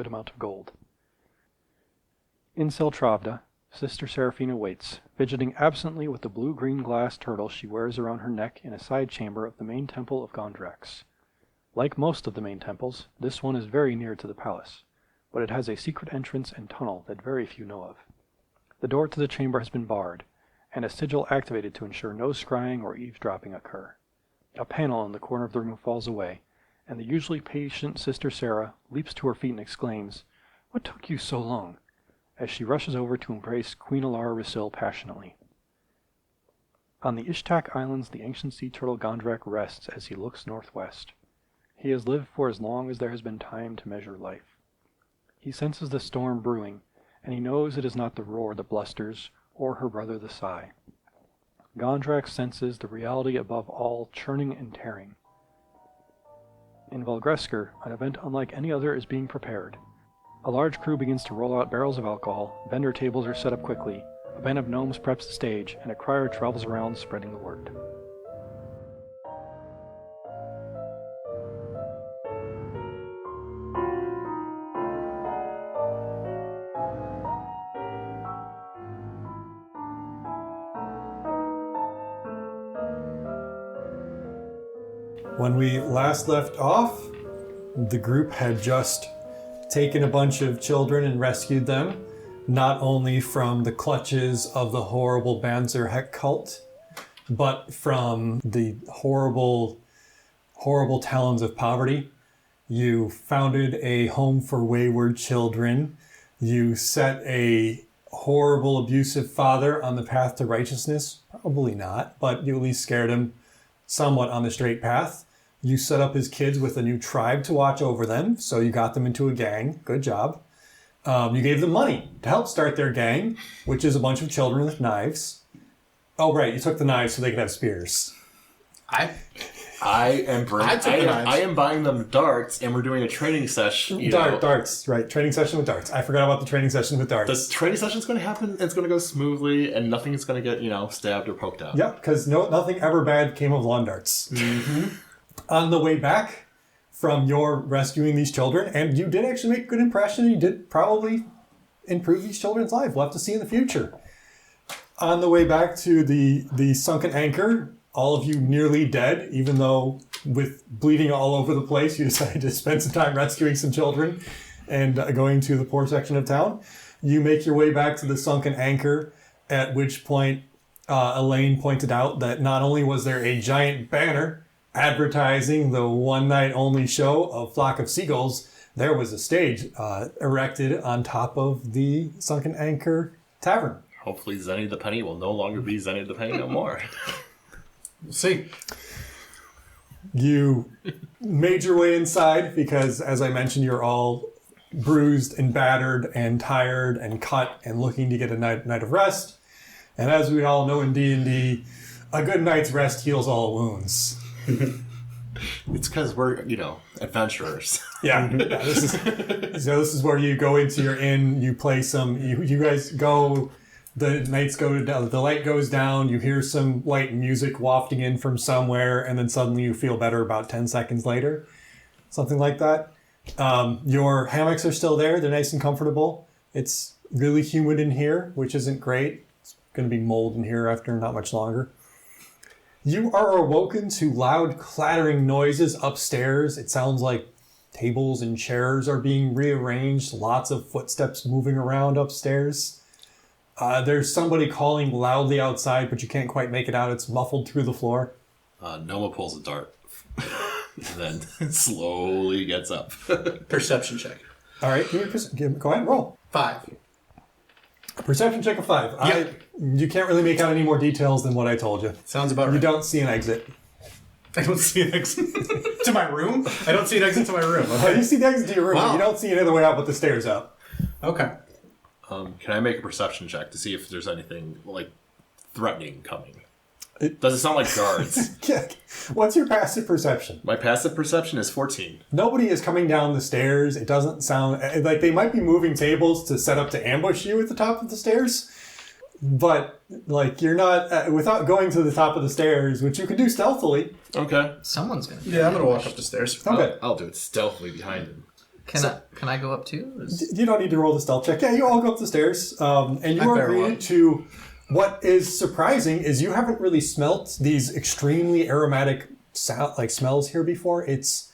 good amount of gold. In Seltravda, Sister Seraphina waits, fidgeting absently with the blue-green glass turtle she wears around her neck in a side chamber of the main temple of Gondrax. Like most of the main temples, this one is very near to the palace, but it has a secret entrance and tunnel that very few know of. The door to the chamber has been barred, and a sigil activated to ensure no scrying or eavesdropping occur. A panel in the corner of the room falls away, and the usually patient Sister Sarah leaps to her feet and exclaims, "What took you so long?" as she rushes over to embrace Queen Alara Rasil passionately. On the Ishtak Islands, the ancient sea turtle Gondrak rests as he looks northwest. He has lived for as long as there has been time to measure life. He senses the storm brewing, and he knows it is not the roar that blusters, or her brother the sigh. Gondrak senses the reality above all churning and tearing. In Gresker, an event unlike any other is being prepared. A large crew begins to roll out barrels of alcohol, vendor tables are set up quickly, a band of gnomes preps the stage, and a crier travels around spreading the word. When we last left off, the group had just taken a bunch of children and rescued them, not only from the clutches of the horrible Banzer Heck cult, but from the horrible talons of poverty. You founded a home for wayward children. You set a horrible, abusive father on the path to righteousness. Probably not, but you at least scared him somewhat on the straight path. You set up his kids with a new tribe to watch over them, so you got them into a gang. Good job. You gave them money to help start their gang, which is a bunch of children with knives. Oh, right, you took the knives so they could have spears. I am buying them darts, and we're doing a training session. Darts, right. Training session with darts. I forgot about the training session with darts. The training session's going to happen, it's going to go smoothly, and nothing is going to get, stabbed or poked out. Yep, because nothing ever bad came of lawn darts. Mm-hmm. On the way back from your rescuing these children, and you did actually make a good impression, you did probably improve these children's life. We'll have to see in the future. On the way back to the sunken anchor, all of you nearly dead, even though with bleeding all over the place, you decided to spend some time rescuing some children and going to the poor section of town. You make your way back to the sunken anchor, at which point Elaine pointed out that not only was there a giant banner advertising the one-night-only show of Flock of Seagulls, there was a stage erected on top of the sunken anchor tavern. Hopefully Zenyth the Penny will no longer be Zenyth the Penny no more. We'll see. You made your way inside because, as I mentioned, you're all bruised and battered and tired and cut and looking to get a night of rest. And as we all know in D&D, a good night's rest heals all wounds. It's because we're, adventurers. Yeah. This is where you go into your inn, you play some, you guys go, the nights go down, the light goes down, you hear some light music wafting in from somewhere, and then suddenly you feel better about 10 seconds later. Something like that. Your hammocks are still there, they're nice and comfortable. It's really humid in here, which isn't great. It's going to be mold in here after not much longer. You are awoken to loud clattering noises upstairs. It sounds like tables and chairs are being rearranged. Lots of footsteps moving around upstairs. There's somebody calling loudly outside, but you can't quite make it out. It's muffled through the floor. Noma pulls a dart. And then slowly gets up. Perception check. All right, go ahead and roll. 5. A perception check of 5. Yep. You can't really make out any more details than what I told you. Sounds about right. You don't see an exit. I don't see an exit to my room? I don't see an exit to my room. Okay. You see the exit to your room. Wow. You don't see any other way out but the stairs up. Okay. Can I make a perception check to see if there's anything, threatening coming? Does it sound like guards? What's your passive perception? My passive perception is 14. Nobody is coming down the stairs. It doesn't sound like they might be moving tables to set up to ambush you at the top of the stairs. But, you're not, without going to the top of the stairs, which you can do stealthily. Okay. Someone's going to. Yeah, I'm going to walk up the stairs. Okay. I'll do it stealthily behind him. Can I go up too? You don't need to roll the stealth check. Yeah, you all go up the stairs, and you are greeted to what is surprising is you haven't really smelt these extremely aromatic smells here before. It's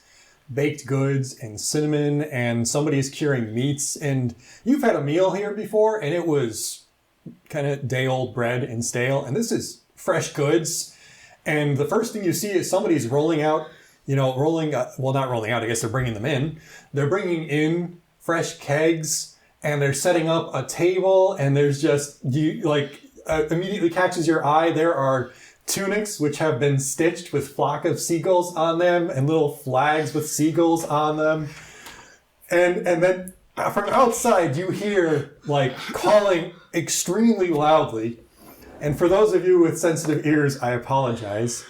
baked goods and cinnamon, and somebody is curing meats, and you've had a meal here before, and it was kind of day-old bread and stale, and this is fresh goods. And the first thing you see is somebody's rolling out, not rolling out, I guess they're bringing them in. They're bringing in fresh kegs, and they're setting up a table, and there's just, immediately catches your eye. There are tunics which have been stitched with flock of seagulls on them, and little flags with seagulls on them. And then from outside, you hear, calling extremely loudly. And for those of you with sensitive ears, I apologize.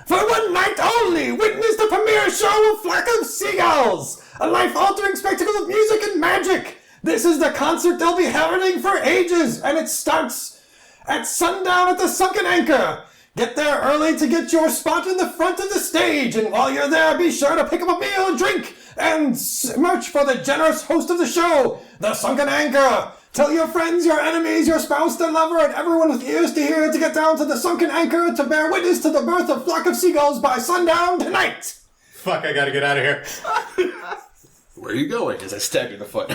For one night only, witness the premiere show of Flock of Seagulls, a life-altering spectacle of music and magic. This is the concert they'll be heralding for ages, and it starts at sundown at the Sunken Anchor. Get there early to get your spot in the front of the stage, and while you're there, be sure to pick up a meal and drink, and merch for the generous host of the show, the Sunken Anchor. Tell your friends, your enemies, your spouse, their lover, and everyone with ears to hear to get down to the Sunken Anchor to bear witness to the birth of Flock of Seagulls by sundown tonight. Fuck, I gotta get out of here. Where are you going? As I stab you in the foot.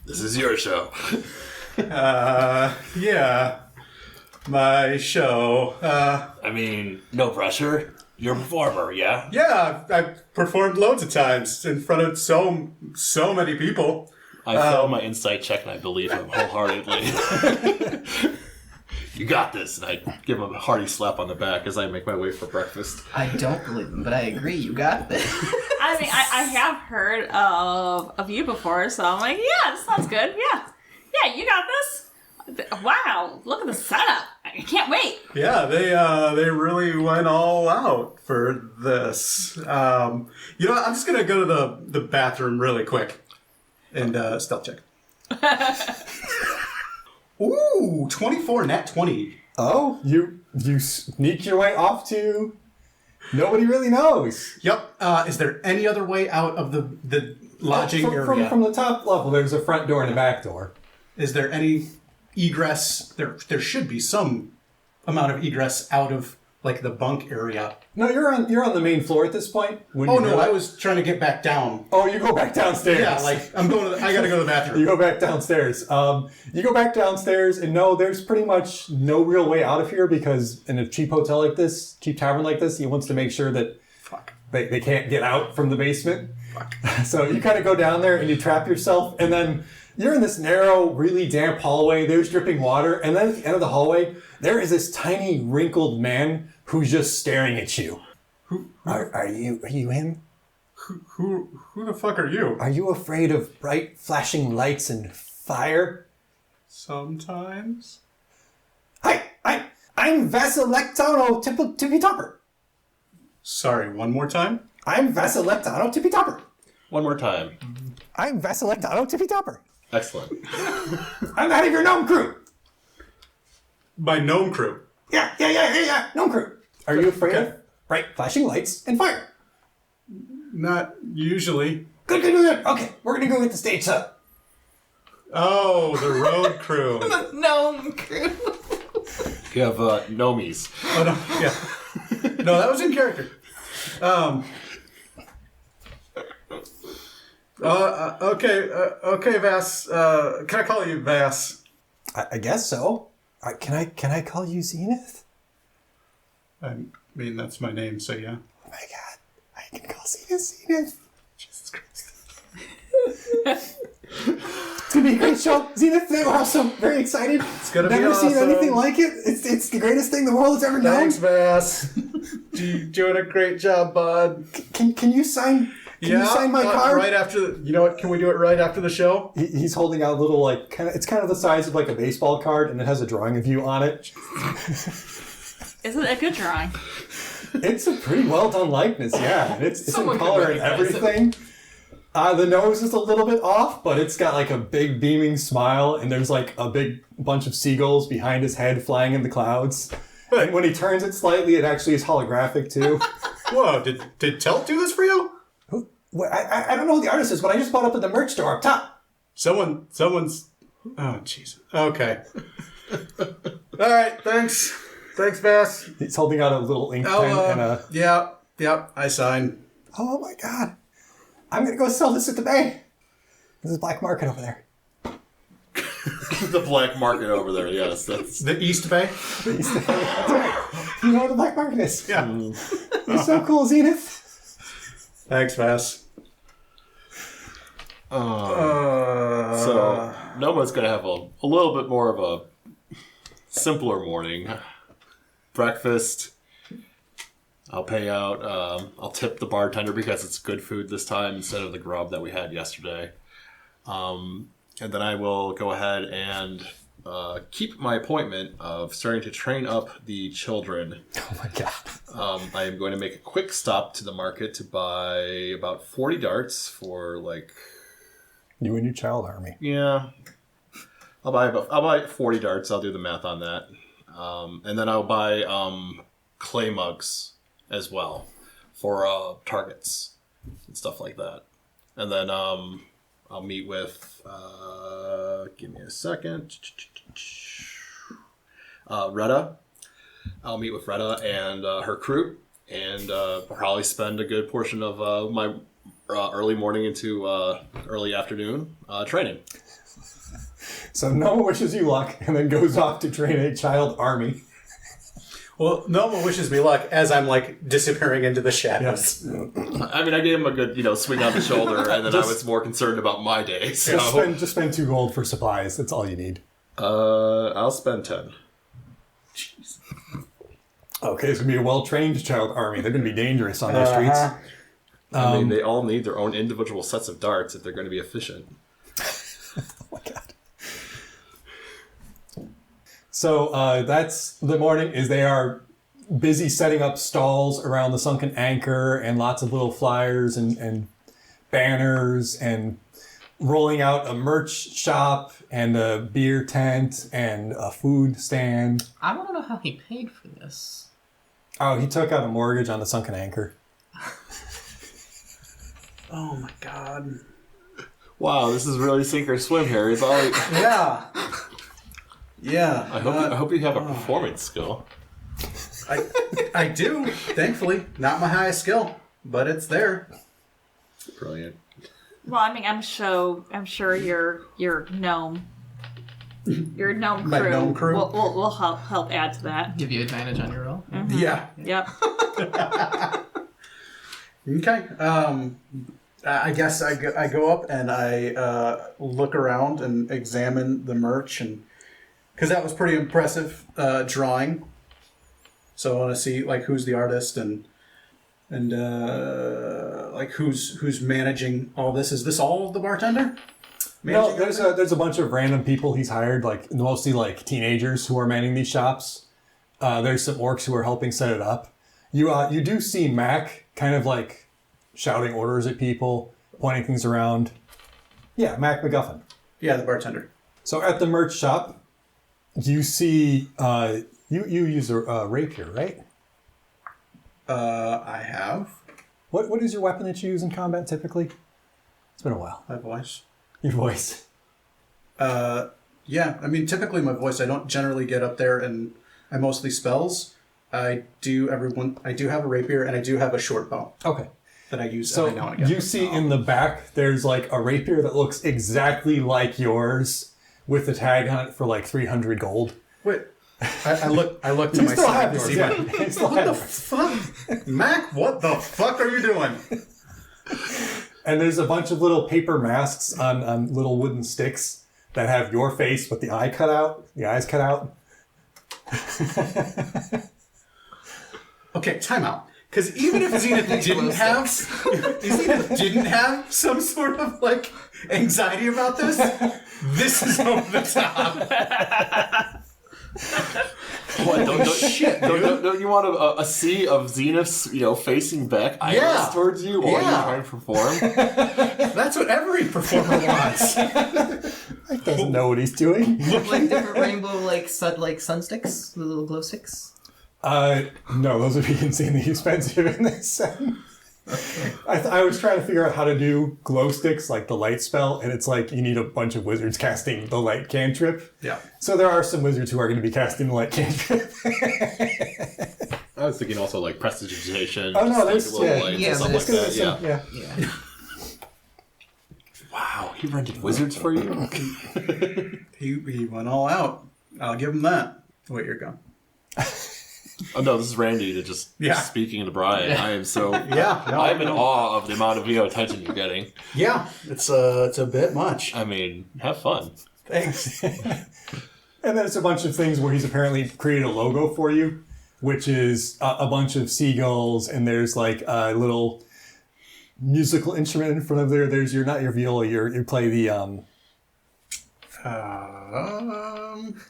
This is your show. Yeah. My show. No pressure. You're a performer, yeah? Yeah, I've performed loads of times in front of so many people. I failed my insight check and I believe him wholeheartedly. You got this. And I give him a hearty slap on the back as I make my way for breakfast. I don't believe him, but I agree. You got this. I have heard of you before, so I'm like, yeah, this sounds good. Yeah, you got this. Wow, look at the setup. I can't wait. Yeah, they really went all out for this. I'm just gonna go to the bathroom really quick and stealth check. Ooh, 24 nat 20. Oh, you sneak your way off to nobody really knows. Yep. Is there any other way out of the lodging area? From the top level, there's a front door and a back door. Is there any egress? There should be some amount of egress out of the bunk area. No, you're on the main floor at this point. I was trying to get back down. Oh, you go back downstairs. Yeah, I'm going I gotta go to the bathroom. You go back downstairs. You go back downstairs, and no, there's pretty much no real way out of here because in a cheap hotel like this, cheap tavern like this, he wants to make sure that they can't get out from the basement. So you kind of go down there and you trap yourself, and then you're in this narrow, really damp hallway. There's dripping water, and then at the end of the hallway, there is this tiny, wrinkled man who's just staring at you. Are you him? Who the fuck are you? Are you afraid of bright, flashing lights and fire? Sometimes. Hi, I'm Vasilectano Tippy Topper. Sorry, one more time? I'm Vasilectano Tippy Topper. One more time. I'm Vasilectano Tippy Topper. Excellent. I'm the head of your gnome crew. My gnome crew? Yeah. Gnome crew. Are you afraid of bright, flashing lights and fire? Not usually. Good. Okay, we're gonna go get the stage set. Oh, the road crew. The gnome crew. You have gnomies. Oh, no, yeah. No, that was in character. Okay, Vass. Can I call you Vass? I guess so. Can I call you Zenyth? I mean, that's my name, so yeah. Oh my god, I can call Zenyth. Jesus Christ. It's gonna be a great show. Zenyth, we're also very excited. It's gonna be Never awesome. seen anything like it. It's the greatest thing the world has ever known. Thanks, Vass. You're doing a great job, bud. Can you sign? Can you sign my card? Right after you know what? Can we do it right after the show? He's holding out a little it's kind of the size of a baseball card, and it has a drawing of you on it. Isn't it a good drawing? It's a pretty well done likeness, yeah. It's in Someone color could and recognize everything. The nose is a little bit off, but it's got a big beaming smile, and there's a big bunch of seagulls behind his head flying in the clouds. And when he turns it slightly, it actually is holographic too. Whoa! Did Telt do this for you? I don't know who the artist is, but I just bought up at the merch store up top. Someone's. Oh, jeez. Okay. All right. Thanks. Thanks, Bass. He's holding out a little ink pen and a... Yeah. I sign. Oh my god. I'm going to go sell this at the bay. There's a black market over there. The black market over there, yes. That's The East Bay? That's right. You know where the black market is. Yeah. You're so cool, Zenyth. Thanks, Bass. So Noma's gonna have a little bit more of a simpler morning. Breakfast. I'll pay out. I'll tip the bartender because it's good food this time instead of the grub that we had yesterday. And then I will go ahead and keep my appointment of starting to train up the children. Oh my god. I am going to make a quick stop to the market to buy about 40 darts for like... You and your child army. Yeah. I'll buy 40 darts. I'll do the math on that. And then I'll buy clay mugs as well for targets and stuff like that. And then I'll meet with, give me a second, Retta. I'll meet with Retta and her crew and probably spend a good portion of my early morning into early afternoon training. So Noma wishes you luck and then goes off to train a child army. Well, Noma wishes me luck as I'm like disappearing into the shadows. I mean, I gave him a good, swing on the shoulder, and then I was more concerned about my day. So Just spend 2 gold for supplies. That's all you need. I'll spend 10. Jeez. Okay, it's gonna be a well-trained child army. They're gonna be dangerous on those streets. I mean, they all need their own individual sets of darts if they're going to be efficient. Oh my god. So that's the morning. Is they are busy setting up stalls around the sunken anchor and lots of little flyers and banners and rolling out a merch shop and a beer tent and a food stand. I want to know how he paid for this. Oh, he took out a mortgage on the sunken anchor. Oh my god. Wow, this is really sink or swim here. It's all. Yeah. Yeah. I hope you have a performance skill. I do, thankfully. Not my highest skill, but it's there. Brilliant. Well, I mean, I'm sure your gnome crew, My gnome crew? will help add to that. Give you advantage on your roll. Yeah. Yep. Okay. I guess I go up and I look around and examine the merch, and because that was pretty impressive drawing. So I want to see like who's the artist and like who's managing all this. Is this all the bartender? No, there's a bunch of random people he's hired, like mostly like teenagers who are manning these shops. There's some orcs who are helping set it up. You do see Mac kind of like shouting orders at people, pointing things around. Yeah, Mac MacGuffin. Yeah, the bartender. So at the merch shop, you see you use a rapier, right? I have What is your weapon that you use in combat typically? It's been a while. my voice. Your voice. Yeah, I mean, typically my voice, I don't generally get up there, and I mostly spells. I do have a rapier, and I do have a short bow Okay. that I use So every now and again. you see in the back, there's like a rapier that looks exactly like yours with the tag on it for like 300 gold. Wait, I look to You my still side have to yours, see yeah. my... You still What have the yours. fuck? Mac, what the fuck are you doing? And there's a bunch of little paper masks on little wooden sticks that have your face with the eyes cut out. Okay, time out. Because even if Zenyth didn't have some sort of like anxiety about this, this is over the top. What? Shit, Don't you want a sea of Zenyths, facing back, eyeless towards you while you're trying to perform? That's what every performer wants. He doesn't know what he's doing. Like different rainbow like sun sticks, the little glow sticks. No, those would be insanely expensive in this set. I was trying to figure out how to do glow sticks, like the light spell, and it's like you need a bunch of wizards casting the light cantrip. Yeah. So there are some wizards who are going to be casting the light cantrip. I was thinking also like prestidigitation. Oh, no, just, there's- like, little yeah. lights Yeah, and stuff there's like that. Yeah. Yeah. Yeah. Wow, he rented wizards for you? He went all out. I'll give him that. Wait, you're gone. Oh no, this is Randy to just Yeah. speaking to Brian. I am so Yeah, no, I'm in awe of the amount of attention you're getting. Yeah, it's a bit much. I mean, have fun. Thanks. And then it's a bunch of things where he's apparently created a logo for you, which is a bunch of seagulls, and there's like a little musical instrument in front of there. There's not your viola, you play the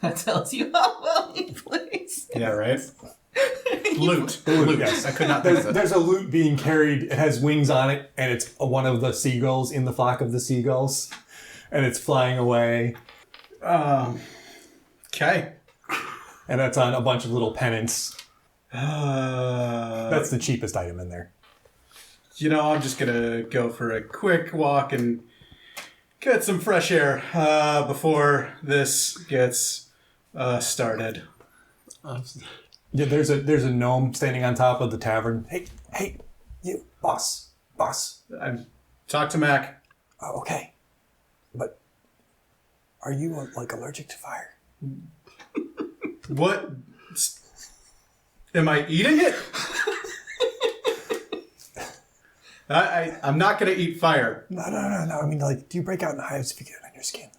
That tells you how well he plays. Yeah, right. Lute. Lute, Yes, I could not think of it. there's a lute being carried. It has wings on it, and it's one of the seagulls in the flock of the seagulls, and it's flying away. Okay. And that's on a bunch of little pennants. That's the cheapest item in there. I'm just gonna go for a quick walk and get some fresh air before this gets started. Yeah, there's a gnome standing on top of the tavern. Hey, you, boss. Talk to Mac. Oh, okay. But are you like allergic to fire? What? Am I eating it? I'm not going to eat fire. No. I mean, like, do you break out in hives if you get it on your skin?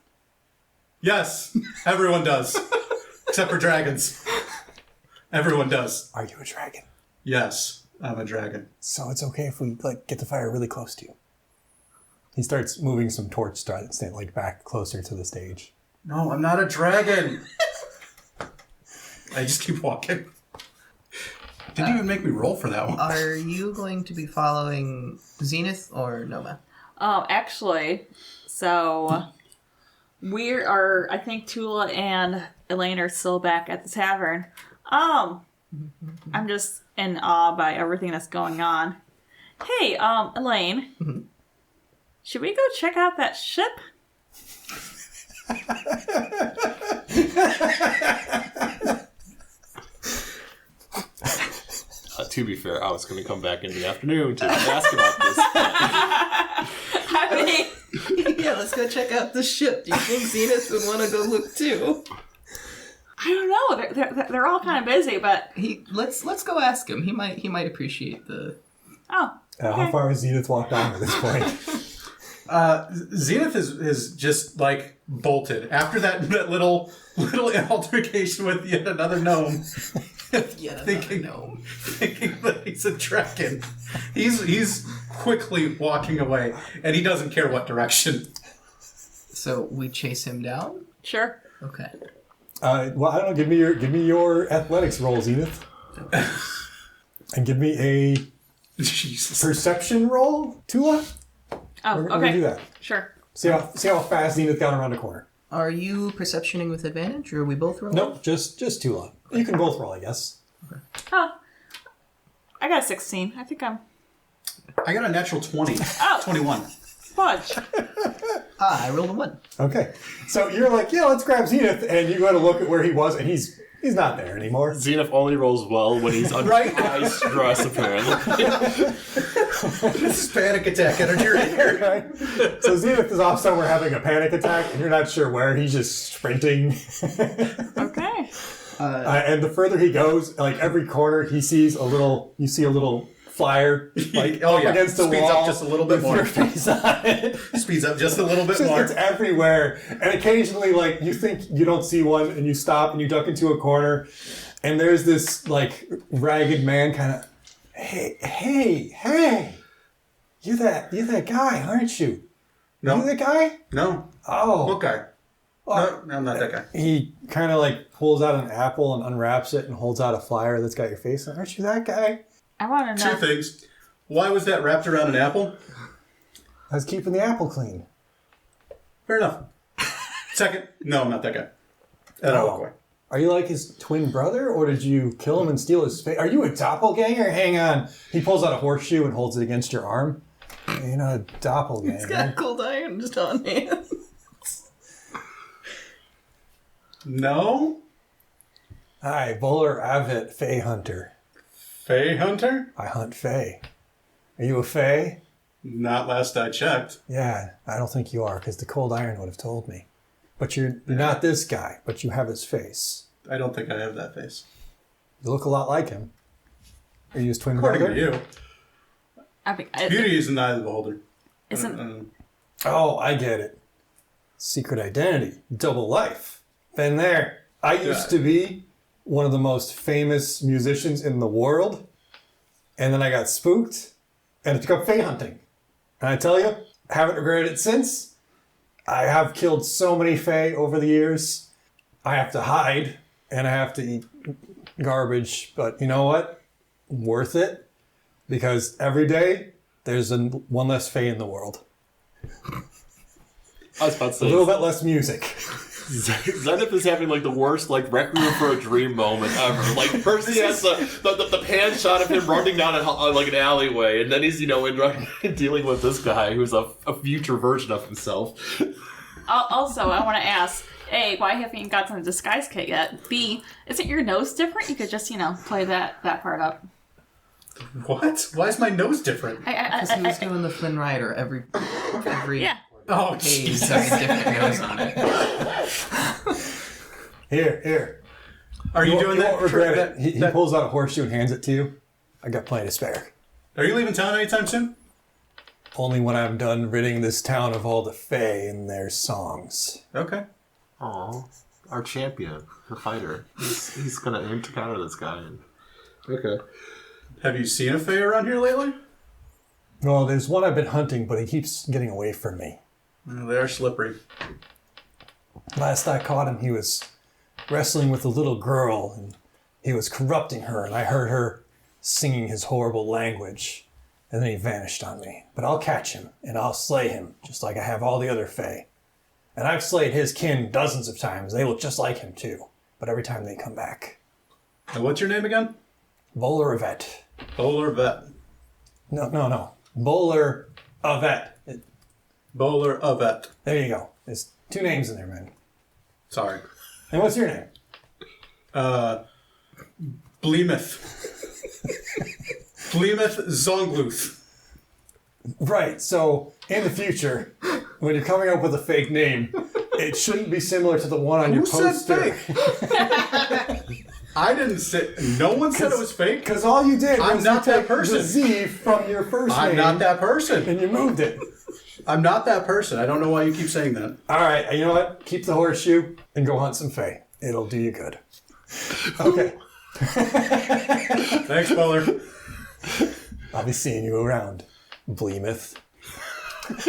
Yes, everyone does. Except for dragons. Everyone does. Are you a dragon? Yes, I'm a dragon. So it's okay if we like get the fire really close to you. He starts moving some torch, stand like back closer to the stage. No, I'm not a dragon. I just keep walking. Didn't even make me roll for that one. Are you going to be following Zenyth or Noma? Actually, so we are. I think Tula and Elaine are still back at the tavern. I'm just in awe by everything that's going on. Hey, Elaine, should we go check out that ship? To be fair, I was going to come back in the afternoon to ask about this. I mean, Yeah, let's go check out the ship. Do you think Zenyth would want to go look too? I don't know. They're all kind of busy, but Let's go ask him. He might appreciate the. oh, How far has Zenith walked on at this point? Zenyth is just like bolted after that little altercation with yet another gnome. Thinking that he's a dragon. He's quickly walking away, and he doesn't care what direction. So we chase him down. sure. Okay. Well, I don't know. Give me your athletics roll, Zenith, and give me a Jesus. perception roll, Tula. Oh, We're okay. gonna do that. Sure. See how fast Zenith got around the corner. Are you perceptioning with advantage, or are we both rolling? Nope, just Tula. You can both roll, I guess. Oh, I got a 16. I think I'm I got a natural 20. Oh. 21. fudge. I rolled a 1. Okay, so you're like, yeah, let's grab Zenith, and you go to look at where he was, and he's not there anymore. Zenith only rolls well when he's under high stress, apparently. This is panic attack energy right here. Right? So Zenith is off somewhere having a panic attack, and you're not sure where. He's just sprinting. Okay. And the further he goes, like every corner, you see a little flyer, like Oh, up yeah. against the Speeds wall, up just a little bit with more. your face on it. Speeds up just a little bit It's more. everywhere. And occasionally, like, you think you don't see one, and you stop and you duck into a corner, and there's this, like, ragged man kind of, hey, you're that guy, aren't you? No. You the guy? No. Oh. What guy? No, I'm not that guy. He kind of, like, pulls out an apple and unwraps it and holds out a flyer that's got your face on it. Aren't you that guy? I want to know. Two things. Why was that wrapped around an apple? I was keeping the apple clean. Fair enough. Second, no, I'm not that guy. And I walk away. Are you like his twin brother, or did you kill him and steal his face? Are you a doppelganger? Hang on. He pulls out a horseshoe and holds it against your arm. You're not a doppelganger. He's got cold iron just on hand. No? Hi, Bowler Avet, Fey Hunter. Fey Hunter? I hunt Fey. Are you a Fey? Not last I checked. Yeah, I don't think you are, because the cold iron would have told me. But you're not this guy, but you have his face. I don't think I have that face. You look a lot like him. Are you his twin According brother? to you. I think Beauty is in the eye of the beholder. isn't. Oh, I get it. Secret identity. Double life. Been there. I used to be one of the most famous musicians in the world, and then I got spooked, and I took up Fey hunting. And I tell you, haven't regretted it since. I have killed so many Fey over the years. I have to hide, and I have to eat garbage, but you know what? Worth it, because every day there's one less Fey in the world. I was about to A say, little bit less music. Zenyth is having like the worst like Requiem for a Dream moment ever. Like Percy has the pan shot of him running down like an alleyway, and then he's in dealing with this guy who's a future version of himself. Also, I want to ask: A, why haven't you gotten the disguise kit yet? B, isn't your nose different? You could just play that part up. What? Why is my nose different? Because he was doing the Flynn Rider every Yeah. Oh, page jeez. has a different nose on it. Here. Are you doing You that? won't regret it. He pulls out a horseshoe and hands it to you. I got plenty to spare. Are you leaving town anytime soon? Only when I'm done ridding this town of all the Fae and their songs. Okay. Aw, our champion, the fighter. He's gonna aim to counter this guy. Okay. Have you seen a Fae around here lately? Well, there's one I've been hunting, but he keeps getting away from me. They're slippery. Last I caught him, he was wrestling with a little girl, and he was corrupting her, and I heard her singing his horrible language, and then he vanished on me. But I'll catch him, and I'll slay him, just like I have all the other Fae. And I've slayed his kin dozens of times. They look just like him, too. But every time they come back. And what's your name again? Bowler Avet. Bowler Vet. No. Bowler Avet. Bowler Avet. There you go. There's two names in there, man. Sorry. And what's your name? Bleemith. Bleemith Zongluth. Right, so in the future, when you're coming up with a fake name, it shouldn't be similar to the one on your Who said poster. fake? I didn't say. No one said it was fake. Because all you did I'm was not you that took person. the Z from your first I'm name not that person. and you moved it. I'm not that person. I don't know why you keep saying that. All right, you know what? Keep the horseshoe and go hunt some fae. It'll do you good. Okay. Thanks, Bowler. I'll be seeing you around, Bleemith. Is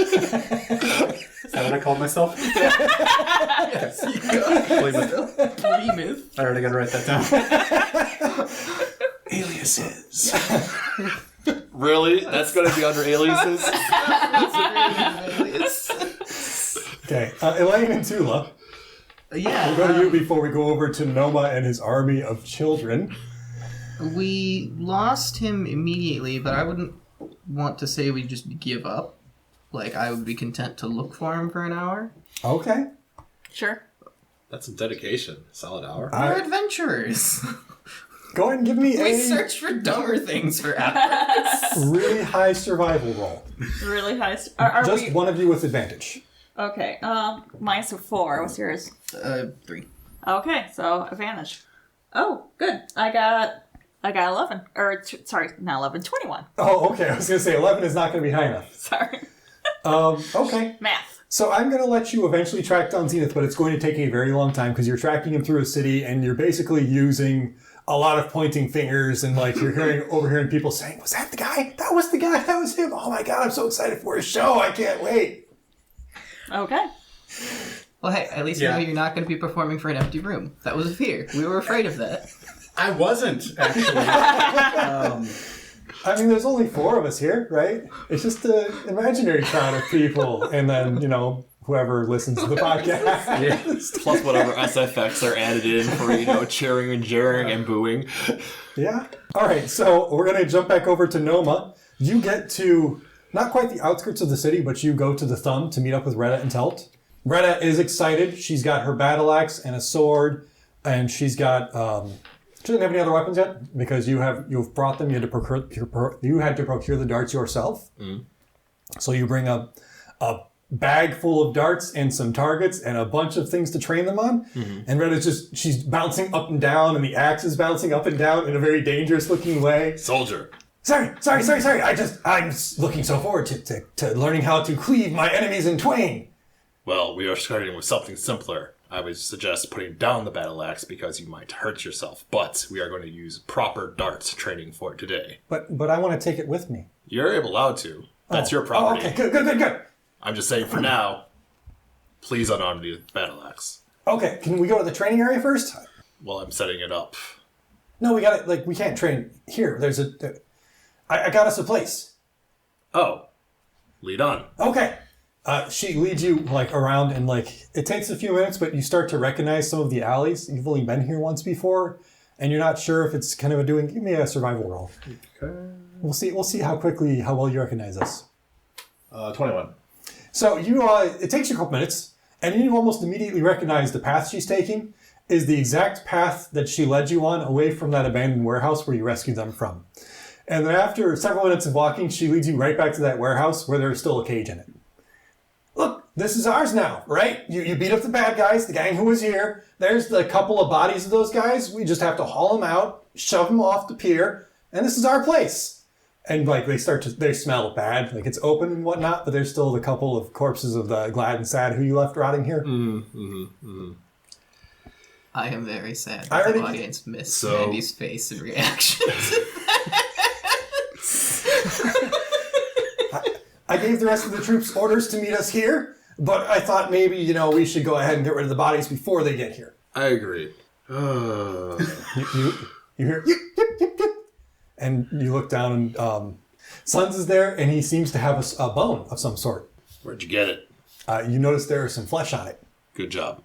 that what I called myself? Yes, you got Bleemith. Bleemith. I already got to write that down. Aliases. Really? That's going to be under aliases? Okay, Elaine and Tula. Yeah. We'll go to you before we go over to Noma and his army of children. We lost him immediately, but I wouldn't want to say we just give up. Like, I would be content to look for him for an hour. Okay. Sure. That's some dedication. Solid hour. We're adventurers. Go ahead and give me We a search for dumber things for hours. really high survival roll. Really high. Are Just we... one of you with advantage. Okay. Mine's a 4. What's yours? 3. Okay, so advantage. Oh, good. I got 11. Sorry, not 11. 21. Oh, okay. I was going to say 11 is not going to be high enough. Sorry. Okay. Math. So I'm going to let you eventually track down Zenyth, but it's going to take a very long time because you're tracking him through a city and you're basically using a lot of pointing fingers and like you're overhearing people saying, "Was that the guy? That was the guy. That was him. Oh my God, I'm so excited for his show. I can't wait." Okay. Well, hey, at least you know you're not going to be performing for an empty room. That was a fear. We were afraid of that. I wasn't, actually. I mean, there's only 4 of us here, right? It's just an imaginary crowd of people. And then, whoever listens to the podcast. Plus whatever SFX are added in for, cheering and jeering and booing. Yeah. All right, so we're going to jump back over to Noma. You get to, not quite the outskirts of the city, but you go to the Thumb to meet up with Retta and Telt. Retta is excited. She's got her battle axe and a sword, and she's got, she doesn't have any other weapons yet, because you've brought them. You had to procure the darts yourself. Mm. So you bring a bag full of darts and some targets and a bunch of things to train them on. Mm-hmm. And Retta's she's bouncing up and down, and the axe is bouncing up and down in a very dangerous looking way. Soldier. Sorry. I'm looking so forward to learning how to cleave my enemies in twain. Well, we are starting with something simpler. I would suggest putting down the battle axe because you might hurt yourself, but we are going to use proper darts training for it today. But I want to take it with me. You're allowed to. That's your property. Oh, okay, good. I'm just saying for now, please unarm the battle axe. Okay, can we go to the training area first? Well, I'm setting it up. No, we got it. We can't train here. I got us a place. Oh, lead on. Okay. She leads you around, and it takes a few minutes, but you start to recognize some of the alleys. You've only been here once before, and you're not sure if it's kind of give me a survival roll. Okay. We'll see how well you recognize us. 21. So it takes you a couple minutes, and you almost immediately recognize the path she's taking is the exact path that she led you on away from that abandoned warehouse where you rescued them from. And then after several minutes of walking, she leads you right back to that warehouse where there's still a cage in it. Look, this is ours now, right? You beat up the bad guys, the gang who was here. There's the couple of bodies of those guys. We just have to haul them out, shove them off the pier, and this is our place. And they smell bad, it's open and whatnot, but there's still the couple of corpses of the glad and sad who you left rotting here. I am very sad that the audience missed Andy's face and reaction to that. I gave the rest of the troops orders to meet us here, but I thought maybe, we should go ahead and get rid of the bodies before they get here. I agree. You hear, yip. And you look down, and Sons is there, and he seems to have a bone of some sort. Where'd you get it? You notice there is some flesh on it. Good job.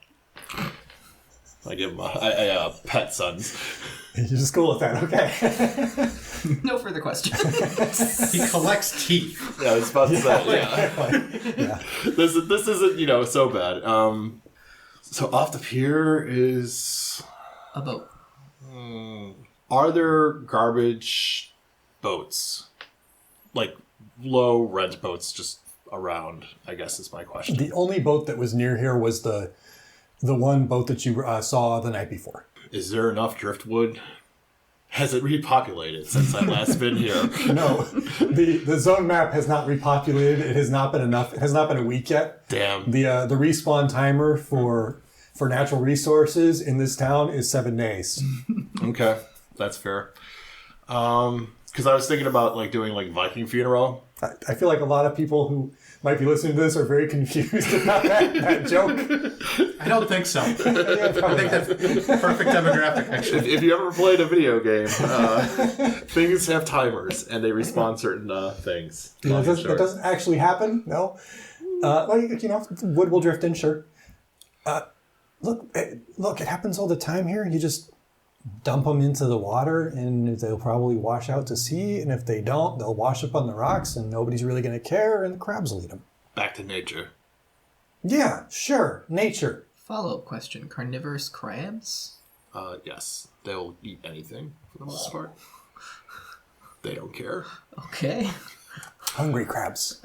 I give him a pet Sons. You're just cool with that, okay? No further questions. He collects teeth. Yeah, I was about to say, Yeah. This isn't, so bad. So off the pier is... A boat. Are there garbage boats? Low rent boats just around, I guess is my question. The only boat that was near here was the one boat that you saw the night before. Is there enough driftwood? Has it repopulated since I last been here? No. The zone map has not repopulated. It has not been enough. It has not been a week yet. Damn. The respawn timer for natural resources in this town is 7 days. Okay. That's fair. Because I was thinking about doing Viking funeral. I feel like a lot of people who might be listening to this are very confused about that joke. I don't think so. I think that's perfect demographic, actually. If you ever played a video game, things have timers and they respawn certain things. It doesn't actually happen, no. Wood will drift in, sure. Look, it happens all the time here. You just dump them into the water and they'll probably wash out to sea, and if they don't, they'll wash up on the rocks and nobody's really going to care, and the crabs will eat them. Back to nature. Yeah, sure, nature. Follow-up question. Carnivorous crabs? Yes. They'll eat anything for the most part. They don't care. Okay. Hungry crabs.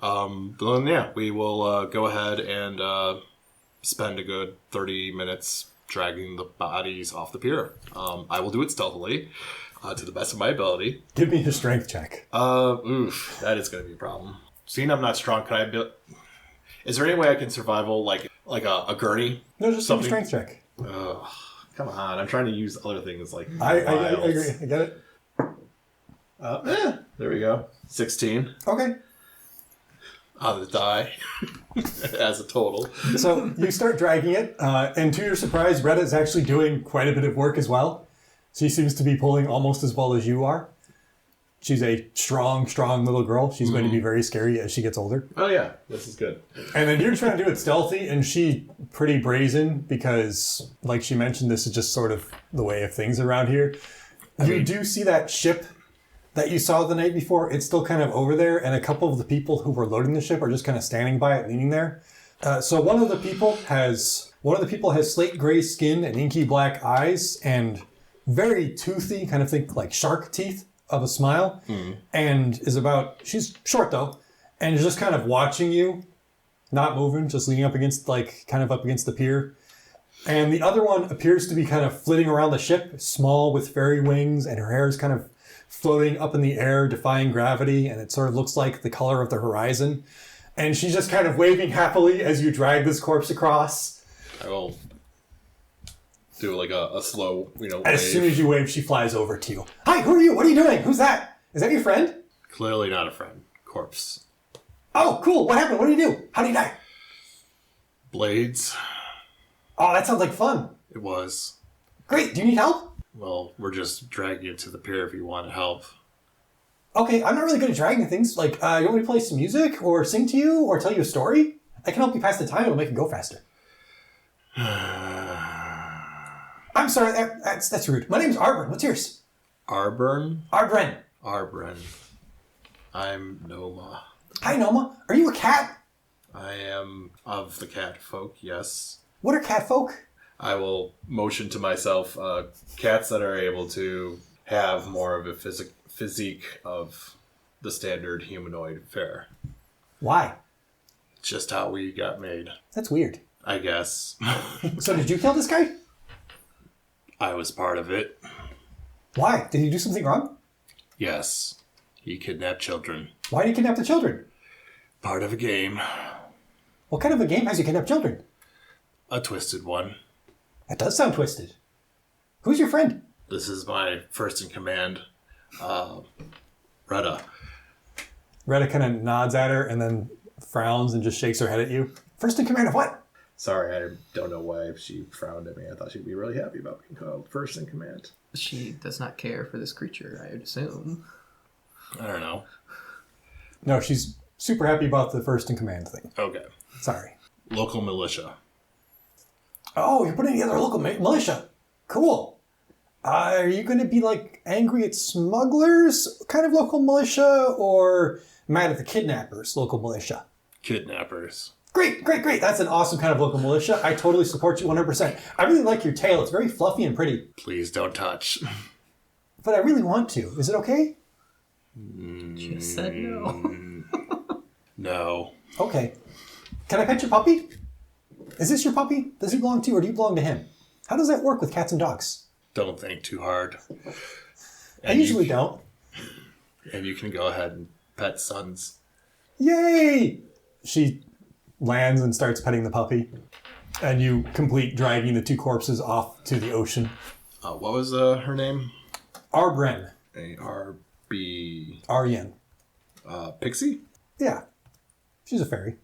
Then yeah, we will go ahead and spend a good 30 minutes dragging the bodies off the pier. I will do it stealthily, to the best of my ability. Give me a strength check. That is going to be a problem. Seeing I'm not strong, can I build... Is there any way I can survival like a gurney? No, just something. A strength check. Come on, I'm trying to use other things like I agree. I get it. There we go. 16. Okay. On the die as a total. So you start dragging it, and to your surprise, Retta is actually doing quite a bit of work as well. She seems to be pulling almost as well as you are. She's a strong little girl. She's going to be very scary as she gets older. Oh yeah, this is good. And then you're trying to do it stealthy, and she pretty brazen because, like she mentioned, this is just sort of the way of things around here. You do see that ship that you saw the night before. It's still kind of over there, and a couple of the people who were loading the ship are just kind of standing by it, leaning there. So one of the people has slate gray skin and inky black eyes and very toothy, kind of think like shark teeth of a smile, and she's short though, and is just kind of watching you, not moving, just leaning up against the pier. And the other one appears to be kind of flitting around the ship, small with fairy wings, and her hair is kind of floating up in the air, defying gravity, and it sort of looks like the color of the horizon. And she's just kind of waving happily as you drag this corpse across. I will do like a slow, wave. As soon as you wave, she flies over to you. Hi, who are you? What are you doing? Who's that? Is that your friend? Clearly not a friend. Corpse. Oh, cool. What happened? What did you do? How did you die? Blades. Oh, that sounds like fun. It was. Great. Do you need help? Well, we're just dragging you to the pier if you want help. Okay, I'm not really good at dragging things. Like, you want me to play some music or sing to you or tell you a story? I can help you pass the time. It'll make it go faster. I'm sorry. That's rude. My name's Arbren. What's yours? Arbren? Arbren. Arbren. I'm Noma. Hi, Noma. Are you a cat? I am of the cat folk, yes. What are cat folk? I will motion to myself cats that are able to have more of a physique of the standard humanoid fare. Why? Just how we got made. That's weird. I guess. So did you kill this guy? I was part of it. Why? Did he do something wrong? Yes. He kidnapped children. Why did he kidnap the children? Part of a game. What kind of a game has you kidnapped children? A twisted one. That does sound twisted. Who's your friend? This is my first in command, Retta. Retta kind of nods at her and then frowns and just shakes her head at you. First in command of what? Sorry, I don't know why she frowned at me. I thought she'd be really happy about being called first in command. She does not care for this creature, I would assume. I don't know. No, she's super happy about the first in command thing. Okay. Sorry. Local militia. Oh, you're putting together a local militia. Cool. Are you going to be like angry at smugglers kind of local militia or mad at the kidnappers local militia? Kidnappers. Great. That's an awesome kind of local militia. I totally support you 100%. I really like your tail. It's very fluffy and pretty. Please don't touch. But I really want to. Is it okay? Just said no. No. Okay. Can I pet your puppy? Is this your puppy? Does he belong to you or do you belong to him? How does that work with cats and dogs? Don't think too hard. I usually don't. And you can go ahead and pet Sons. Yay! She lands and starts petting the puppy. And you complete dragging the two corpses off to the ocean. What was her name? Arbren. A-R-B... Aryen. Pixie? Yeah. She's a fairy.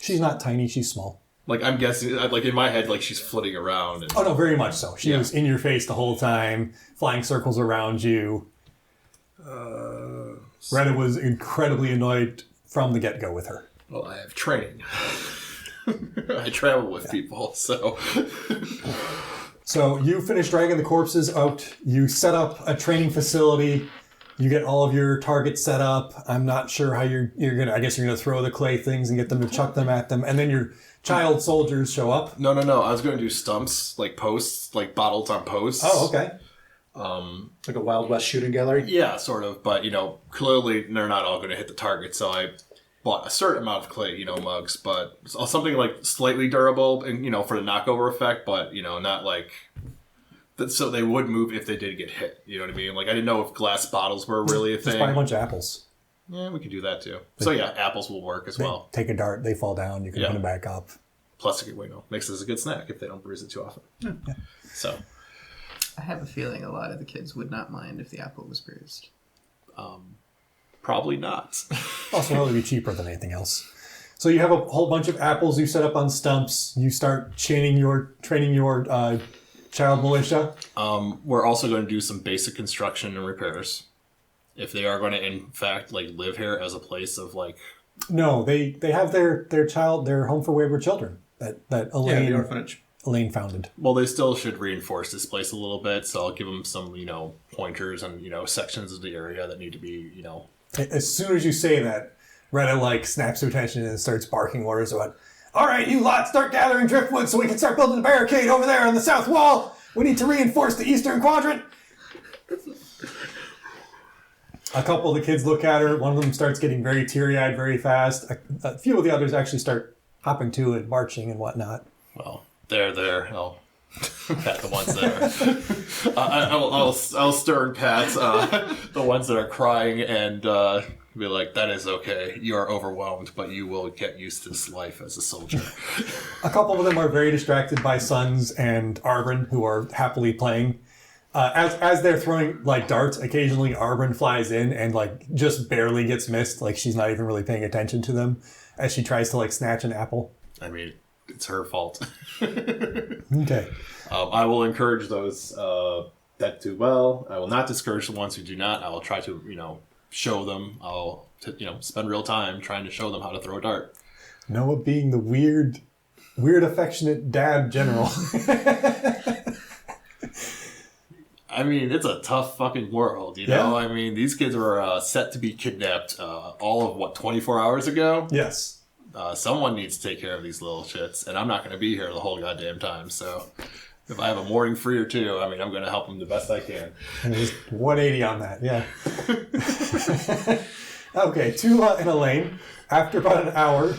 She's not tiny, she's small. Like, I'm guessing, like, in my head, like, she's flitting around. And... Oh, no, very much so. She was in your face the whole time, flying circles around you. Retta was incredibly annoyed from the get-go with her. Well, I have training. I travel with people, so... So you finish dragging the corpses out. You set up a training facility. You get all of your targets set up. I'm not sure how you're gonna. I guess you're gonna throw the clay things and get them to chuck them at them, and then your child soldiers show up. No. I was going to do stumps, like posts, like bottles on posts. Oh, okay. Like a Wild West shooting gallery? Yeah, sort of. But, clearly they're not all going to hit the target. So I bought a certain amount of clay, mugs, but something like slightly durable and, for the knockover effect, but, not like... So they would move if they did get hit. You know what I mean? Like, I didn't know if glass bottles were really a thing. Just buy a bunch of apples. Yeah, we could do that too. So yeah, apples will work as well. Take a dart, they fall down, you can put them back up. Plus, makes this a good snack if they don't bruise it too often. Yeah. So... I have a feeling a lot of the kids would not mind if the apple was bruised. Probably not. Also, it'll be cheaper than anything else. So you have a whole bunch of apples you set up on stumps. You start training your child militia. We're also going to do some basic construction and repairs. if they are going to, in fact, like live here as a place of like. No, they have their home for wayward children that Elaine the orphanage. Elaine founded. Well, they still should reinforce this place a little bit, so I'll give them some, pointers and, sections of the area that need to be, As soon as you say that, Retta snaps to attention and starts barking orders about, all right, you lot, start gathering driftwood so we can start building a barricade over there on the south wall. We need to reinforce the eastern quadrant. A couple of the kids look at her. One of them starts getting very teary-eyed very fast. A few of the others actually start hopping to and marching and whatnot. Well, there. I'll pat the ones that are. I'll stir and pat the ones that are crying and be like, "That is okay. You are overwhelmed, but you will get used to this life as a soldier." A couple of them are very distracted by Sons and Arbrin, who are happily playing. As they're throwing darts, occasionally Arbrin flies in and just barely gets missed. She's not even really paying attention to them as she tries to snatch an apple. I mean, it's her fault. Okay. I will encourage those that do well. I will not discourage the ones who do not. I will try to, show them. I'll, spend real time trying to show them how to throw a dart. Noah being the weird, affectionate dad general. I mean, it's a tough fucking world, you know? I mean, these kids were set to be kidnapped all of, 24 hours ago? Yes. Someone needs to take care of these little shits, and I'm not going to be here the whole goddamn time, so if I have a morning free or two, I mean, I'm going to help them the best I can. And just 180 on that, yeah. Okay, Tula and Elaine, after about an hour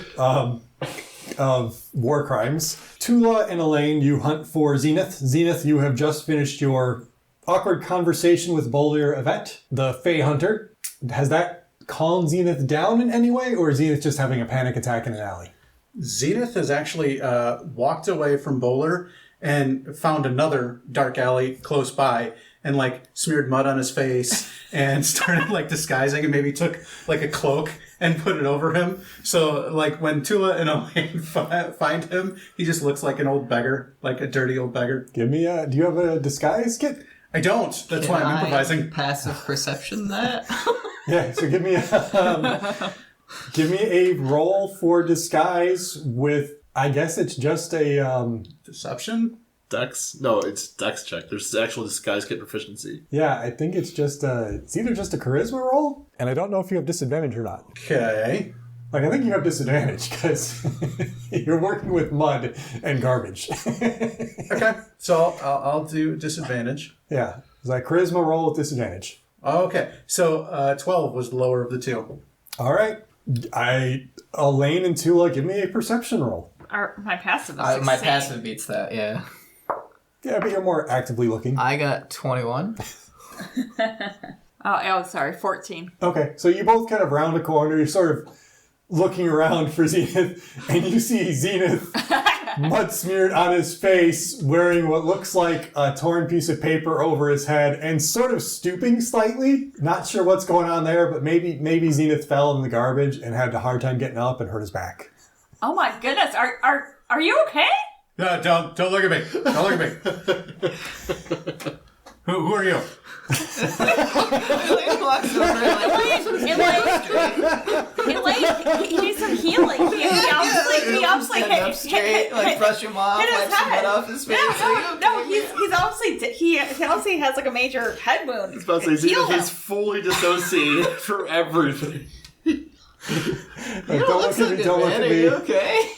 of war crimes, Tula and Elaine, you hunt for Zenyth. Zenyth, you have just finished your awkward conversation with Bollier Yvette, the Fey Hunter. Has that calmed Zenyth down in any way, or is Zenyth just having a panic attack in an alley? Zenyth has actually walked away from Bowler and found another dark alley close by and smeared mud on his face and started disguising and maybe took a cloak and put it over him. So when Tula and Elaine find him, he just looks like an old beggar, like a dirty old beggar. Give me do you have a disguise kit? I don't. That's why I'm improvising. Passive perception that? Yeah, so give me a roll for disguise with, I guess it's just a Deception? Dex? No, it's Dex check. There's actual disguise kit proficiency. Yeah, I think it's just it's either just a charisma roll, and I don't know if you have disadvantage or not. Okay. I think you have disadvantage because you're working with mud and garbage. Okay, so I'll do disadvantage. Yeah, it's like charisma roll with disadvantage. Okay, so 12 was the lower of the two. All right, Elaine and Tula, give me a perception roll. My passive is 16. My passive beats that, yeah. Yeah, but you're more actively looking. I got 21. Oh, sorry, 14. Okay, so you both kind of round a corner. You're sort of looking around for Zenyth, and you see Zenyth mud smeared on his face, wearing what looks like a torn piece of paper over his head, and sort of stooping slightly. Not sure what's going on there, but maybe Zenyth fell in the garbage and had a hard time getting up and hurt his back. Oh my goodness, are you okay? No, don't look at me. Don't look at me. Who are you? Elaine walks over Elaine, he needs some healing. He obviously stand up straight, brush him off, hit his wipe some head. mud off his face. No, he's obviously he obviously has a major head wound. I was about to say, he's fully dissociated from everything. Don't look at me, don't look at me. Are you okay?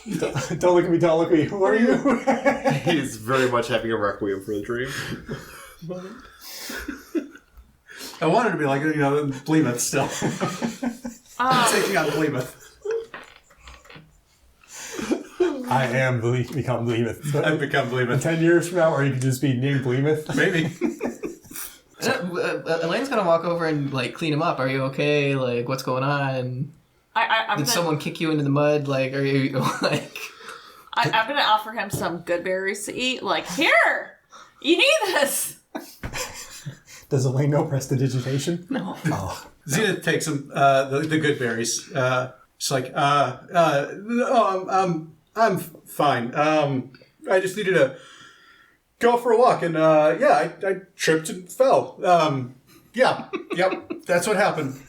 Don't look at me, don't look at me. Who are you? He is very much having a requiem for the dream. I wanted to be like, Bleemouth still. Taking on Bleemouth. I am become Bleemouth. I've become Bleemouth. 10 years from now, or you could just be named Bleemouth. Maybe. Elaine's gonna walk over and clean him up. Are you okay? What's going on? Did someone kick you into the mud? Are you I'm gonna offer him some good berries to eat. Here, you need this. Does Elaine know prestidigitation? No. Oh. Zenyth takes him the good berries. She's like, I'm fine. I just needed to go for a walk, and I tripped and fell. Yeah. Yep. That's what happened.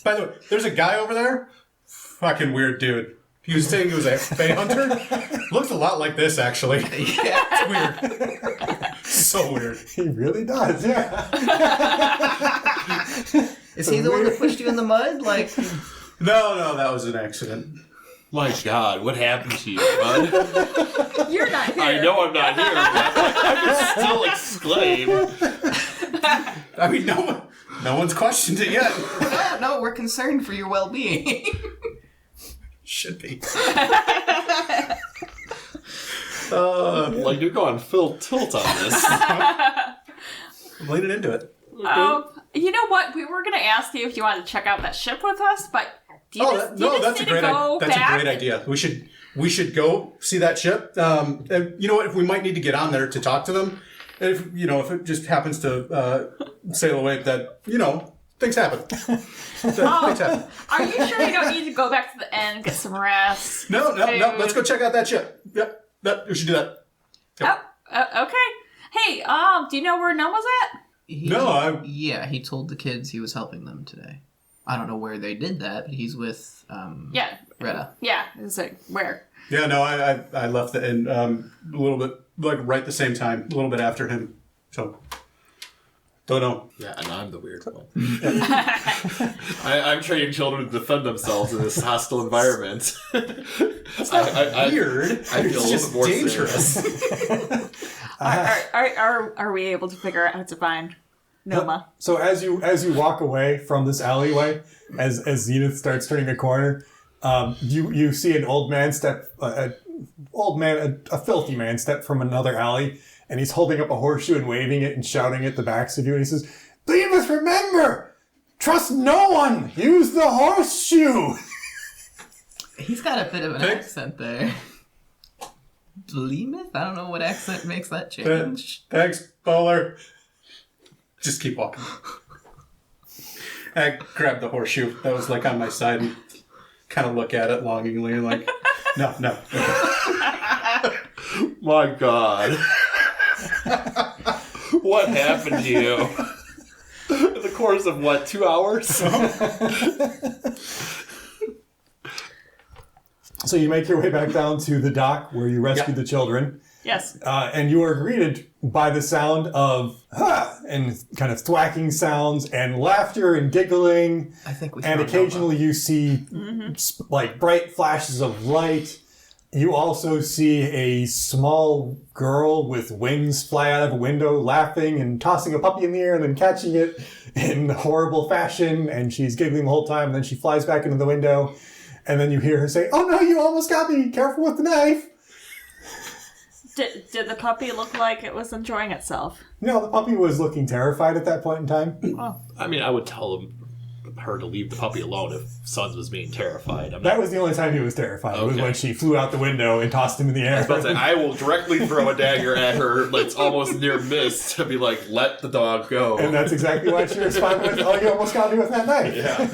By the way, there's a guy over there. Fucking weird dude. He was saying he was a Fey hunter. Looks a lot like this, actually. Yeah. It's weird. So weird. He really does, yeah. Is he the one that pushed you in the mud? Like, No, that was an accident. My God, what happened to you, bud? You're not here. I know I'm not here, but I can still exclaim. I mean, no one's questioned it yet. no, we're concerned for your well-being. Should be. Like, you're going full tilt on this. I'm leaning into it. You know what? We were going to ask you if you wanted to check out that ship with us, but That's a great idea. We should go see that ship. And you know what? If we might need to get on there to talk to them, if it just happens to sail away, that things happen. Things happen. Are you sure you don't need to go back to the inn and get some rest? No. Let's go check out that ship. Yep. We should do that. Yep. Oh, okay. Hey, do you know where Noma's at? Yeah, he told the kids he was helping them today. I don't know where they did that, but he's with Retta. Yeah. Is it where? Yeah, no, I left the inn a little bit, like right the same time, a little bit after him. So, don't know. Yeah, and I'm the weird one. I'm training children to defend themselves in this hostile environment. It's not weird. I feel it's just more dangerous. Are we able to figure out how to find Noma? So as you walk away from this alleyway, as Zenyth starts turning a corner, you see an old man a filthy man step from another alley, and he's holding up a horseshoe and waving it and shouting at the backs of you, and he says, "Bleemeth, remember! Trust no one! Use the horseshoe!" He's got a bit of an accent there. Bleemeth? I don't know what accent makes that change. Thanks, Bowler. Just keep walking. I grabbed the horseshoe that was like on my side and kind of look at it longingly, like, no. Okay. My God. What happened to you? In the course of, 2 hours? So you make your way back down to the dock where you rescued the children. Yes. And you are greeted by the sound of and kind of thwacking sounds and laughter and giggling. I think we and occasionally you see like bright flashes of light. You also see a small girl with wings fly out of a window laughing and tossing a puppy in the air and then catching it in horrible fashion. And she's giggling the whole time. And then she flies back into the window. And then you hear her say, "Oh no, you almost got me. Careful with the knife." Did the puppy look like it was enjoying itself? No, the puppy was looking terrified at that point in time. Oh. I mean, I would tell her to leave the puppy alone if Sons was being terrified. That was the only time he was terrified. Okay. Was when she flew out the window and tossed him in the air. I will directly throw a dagger at her that's almost near miss to be like, let the dog go. And that's exactly why she responded with, "Oh, you almost got me with that knife." Yeah.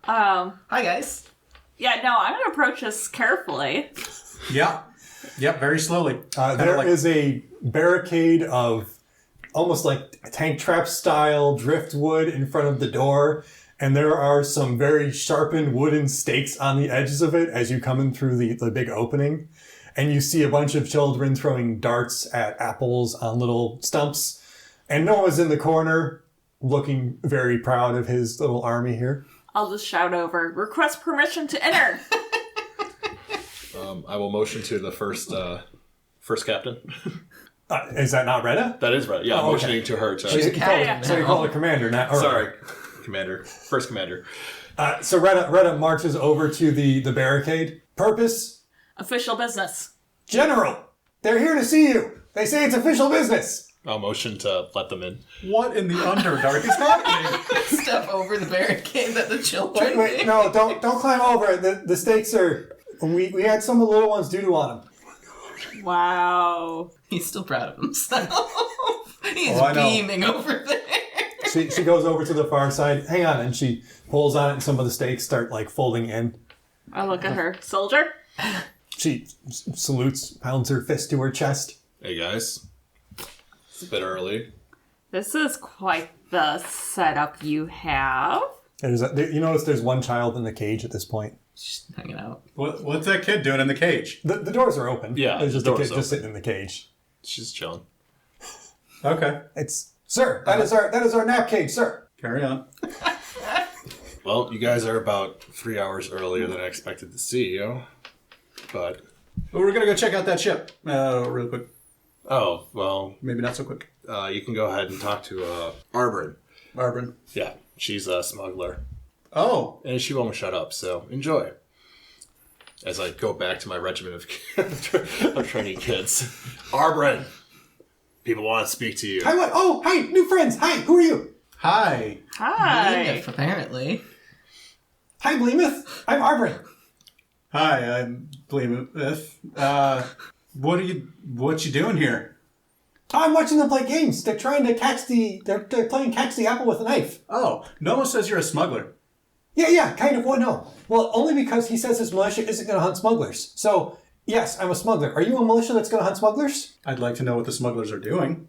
Hi, guys. Yeah, no, I'm going to approach this carefully. Yeah. Yep, very slowly. There is a barricade of almost like tank trap style driftwood in front of the door, and there are some very sharpened wooden stakes on the edges of it as you come in through the big opening. And you see a bunch of children throwing darts at apples on little stumps. And Noah's in the corner looking very proud of his little army here. I'll just shout over, "Request permission to enter." I will motion to the first captain. Is that not Retta? That is right. Yeah, I'm motioning to her. So you call her commander now. Sorry, commander. First commander. So Retta marches over to the barricade. Purpose? Official business. General, they're here to see you. They say it's official business. I'll motion to let them in. What in the Underdark is happening? Step over the barricade that the children Wait, no, don't climb over it. The stakes are... We had some of the little ones due to on them. Wow. He's still proud of himself. He's I know. beaming over there. She goes over to the far side. Hang on, and she pulls on it, and some of the stakes start like folding in. I look at her. Soldier? She salutes, pounds her fist to her chest. Hey guys, it's a bit early. This is quite the setup you have. You notice there's one child in the cage at this point. Just hanging out. What's that kid doing in the cage? The doors are open. Yeah, there's just the a door's kid just open. sitting in the cage. She's chilling. Okay. Sir, that is our nap cage, sir. Carry on. Well, you guys are about 3 hours earlier than I expected to see you. But, Well, we're going to go check out that ship real quick. oh, well, Maybe not so quick. you can go ahead and talk to Arbrin. Barbara. Yeah, she's a smuggler. Oh. And she won't shut up, so enjoy. As I go back to my regiment of training kids. Arbrin! People want to speak to you. Hi, what? Oh, hi, new friends. Hi, who are you? Hi. Hi. Zenyth, apparently. Hi, Bleemouth. I'm Arbrin. Hi, I'm Bleemouth. What you doing here? Oh, I'm watching them play games. They're trying to they're playing catch the apple with a knife. Oh, Nomo says you're a smuggler. Yeah, kind of. Well, no. Well, only because he says his militia isn't going to hunt smugglers. So, yes, I'm a smuggler. Are you a militia that's going to hunt smugglers? I'd like to know what the smugglers are doing.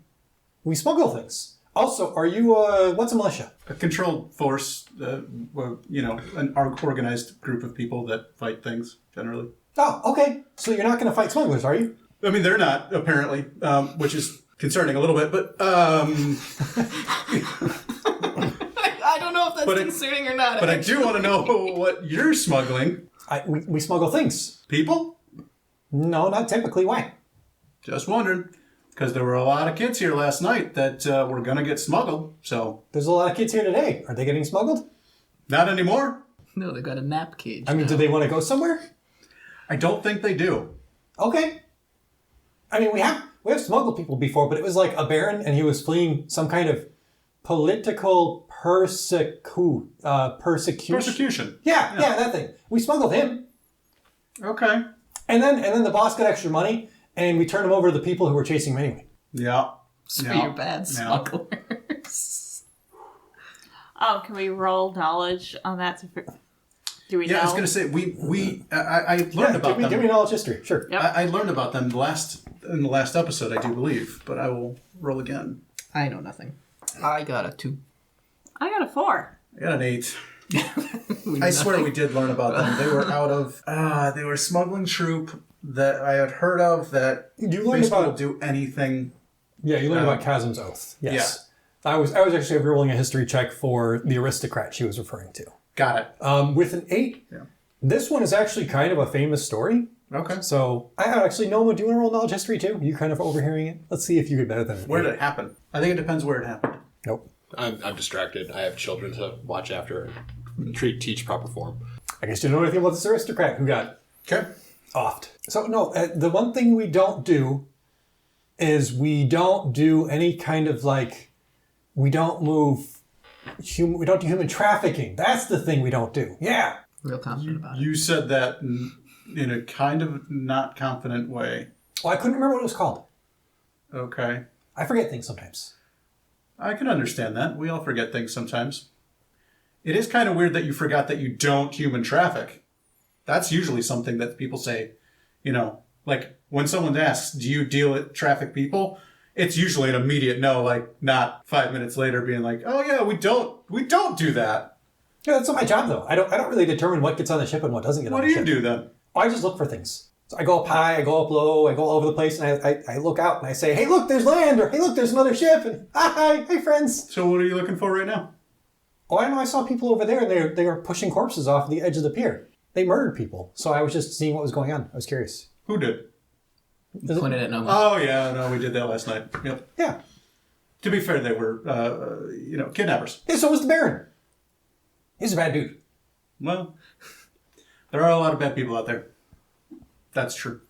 We smuggle things. Also, are you, what's a militia? A controlled force, an organized group of people that fight things, generally. Oh, okay. So you're not going to fight smugglers, are you? I mean, they're not, apparently, which is concerning a little bit, but... I don't know if that's concerning or not. But I do want to know what you're smuggling. We smuggle things. People? No, not typically. Why? Just wondering. Because there were a lot of kids here last night that were going to get smuggled, so... There's a lot of kids here today. Are they getting smuggled? Not anymore. No, they got a nap cage. I mean, do they want to go somewhere? I don't think they do. Okay. I mean, we have smuggled people before, but it was like a baron, and he was fleeing some kind of political persecution. Persecution. Yeah, that thing. We smuggled him, Okay. and then the boss got extra money, and we turned him over to the people who were chasing him anyway. Yeah. So Yeah. you're bad smugglers. Can we roll knowledge on that? Do we know? Yeah, I was going to say, I learned about them. Give me knowledge history, sure. Yep. I learned about them in the last episode, I do believe, but I will roll again. I know nothing. I got a 2. I got a 4. I got an 8. I swear we did learn about them. They were out of... they were a smuggling troop that I had heard of that You learned basically about will do anything. Yeah, you learned about Chasm's Oath. Yes. Yeah. I was actually rolling a history check for the aristocrat she was referring to. Got it. With an 8, Yeah. This one is actually kind of a famous story. Okay. So, I actually, Noma, do you want to roll knowledge history too? You kind of overhearing it? Let's see if you get better than it. Where did it happen? I think it depends where it happened. Nope. I'm distracted. I have children to watch after and teach proper form. I guess you don't know anything about this aristocrat who got Okay. offed. So, no, the one thing we don't do is we don't do any kind of we don't do human trafficking. That's the thing we don't do. Yeah. Real confident about it. You said that in a kind of not confident way. Well, I couldn't remember what it was called. Okay. I forget things sometimes. I can understand that. We all forget things sometimes. It is kind of weird that you forgot that you don't human traffic. That's usually something that people say, like when someone asks, do you deal with traffic people? It's usually an immediate no, not 5 minutes later being like, oh yeah, we don't do that. Yeah, that's not my job though. I don't really determine what gets on the ship and what doesn't get on What the do ship. you do then? I just look for things. So I go up high, I go up low, I go all over the place, and I look out and I say, hey, look, there's land, or hey, look, there's another ship, and hi, friends. So what are you looking for right now? Oh, I know, I saw people over there, and they were pushing corpses off the edge of the pier. They murdered people, so I was just seeing what was going on. I was curious. Who did? Pointed at Noma. Oh yeah, no, we did that last night. Yep. Yeah. To be fair, they were, kidnappers. Yeah, so was the Baron. He's a bad dude. Well, there are a lot of bad people out there. That's true.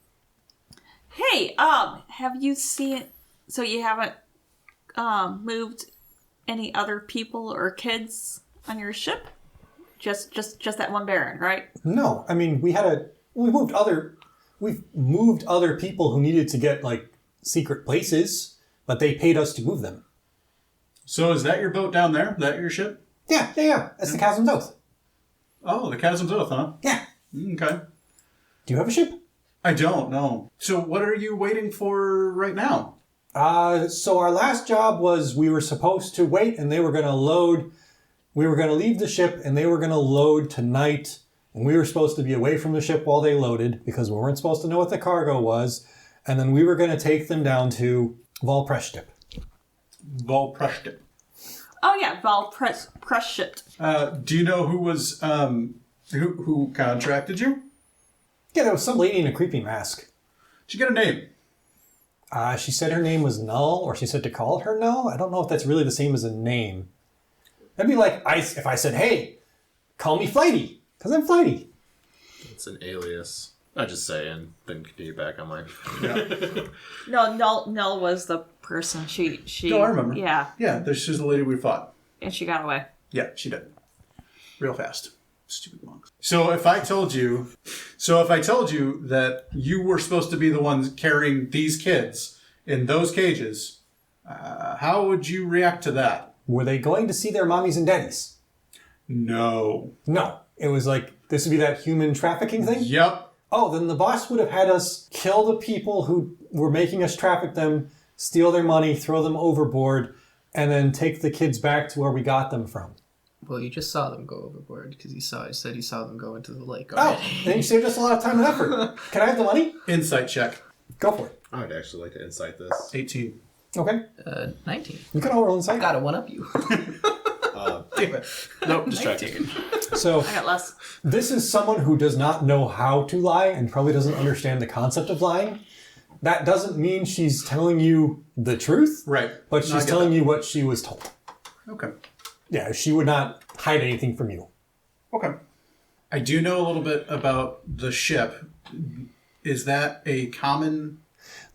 Hey, have you seen? So you haven't moved any other people or kids on your ship? Just that one Baron, right? No, I mean we've moved other people who needed to get secret places, but they paid us to move them. So is that your boat down there? Is that your ship? Yeah. That's the Chasm's Oath. Oh, the Chasm's Oath, huh? Yeah. Okay. Do you have a ship? I don't know. So what are you waiting for right now? So our last job was we were supposed to wait and they were going to load. We were going to leave the ship and they were going to load tonight. And we were supposed to be away from the ship while they loaded because we weren't supposed to know what the cargo was. And then we were going to take them down to Valpreship. Valpreship. Oh yeah, Valpreship. Do you know who was who contracted you? Yeah, there was some lady in a creepy mask. Did you get a name? She said her name was Null, or she said to call her Null. I don't know if that's really the same as a name. That'd be like if I said, hey, call me Flighty, because I'm Flighty. It's an alias. I just say and then continue back on my... No, Null was the person. She. No, I remember. Yeah. Yeah, she's the lady we fought. And she got away. Yeah, she did. Real fast. Stupid monks. So if I told you that you were supposed to be the ones carrying these kids in those cages, how would you react to that? Were they going to see their mommies and daddies? No. No. It was like, this would be that human trafficking thing? Yep. Oh, then the boss would have had us kill the people who were making us traffic them, steal their money, throw them overboard, and then take the kids back to where we got them from. Well, you just saw them go overboard because he said he saw them go into the lake Oh, already. then you saved us a lot of time and effort. Can I have the money? Insight check. Go for it. I would actually like to insight this. 18. Okay. 19. You can all roll inside. I gotta one up you. Damn it. Nope, distracted. So I got less. this is someone who does not know how to lie and probably doesn't understand the concept of lying. That doesn't mean she's telling you the truth. Right. But No, I she's get telling that. you what she was told. Okay. Yeah, she would not hide anything from you. Okay. I do know a little bit about the ship. Is that a common...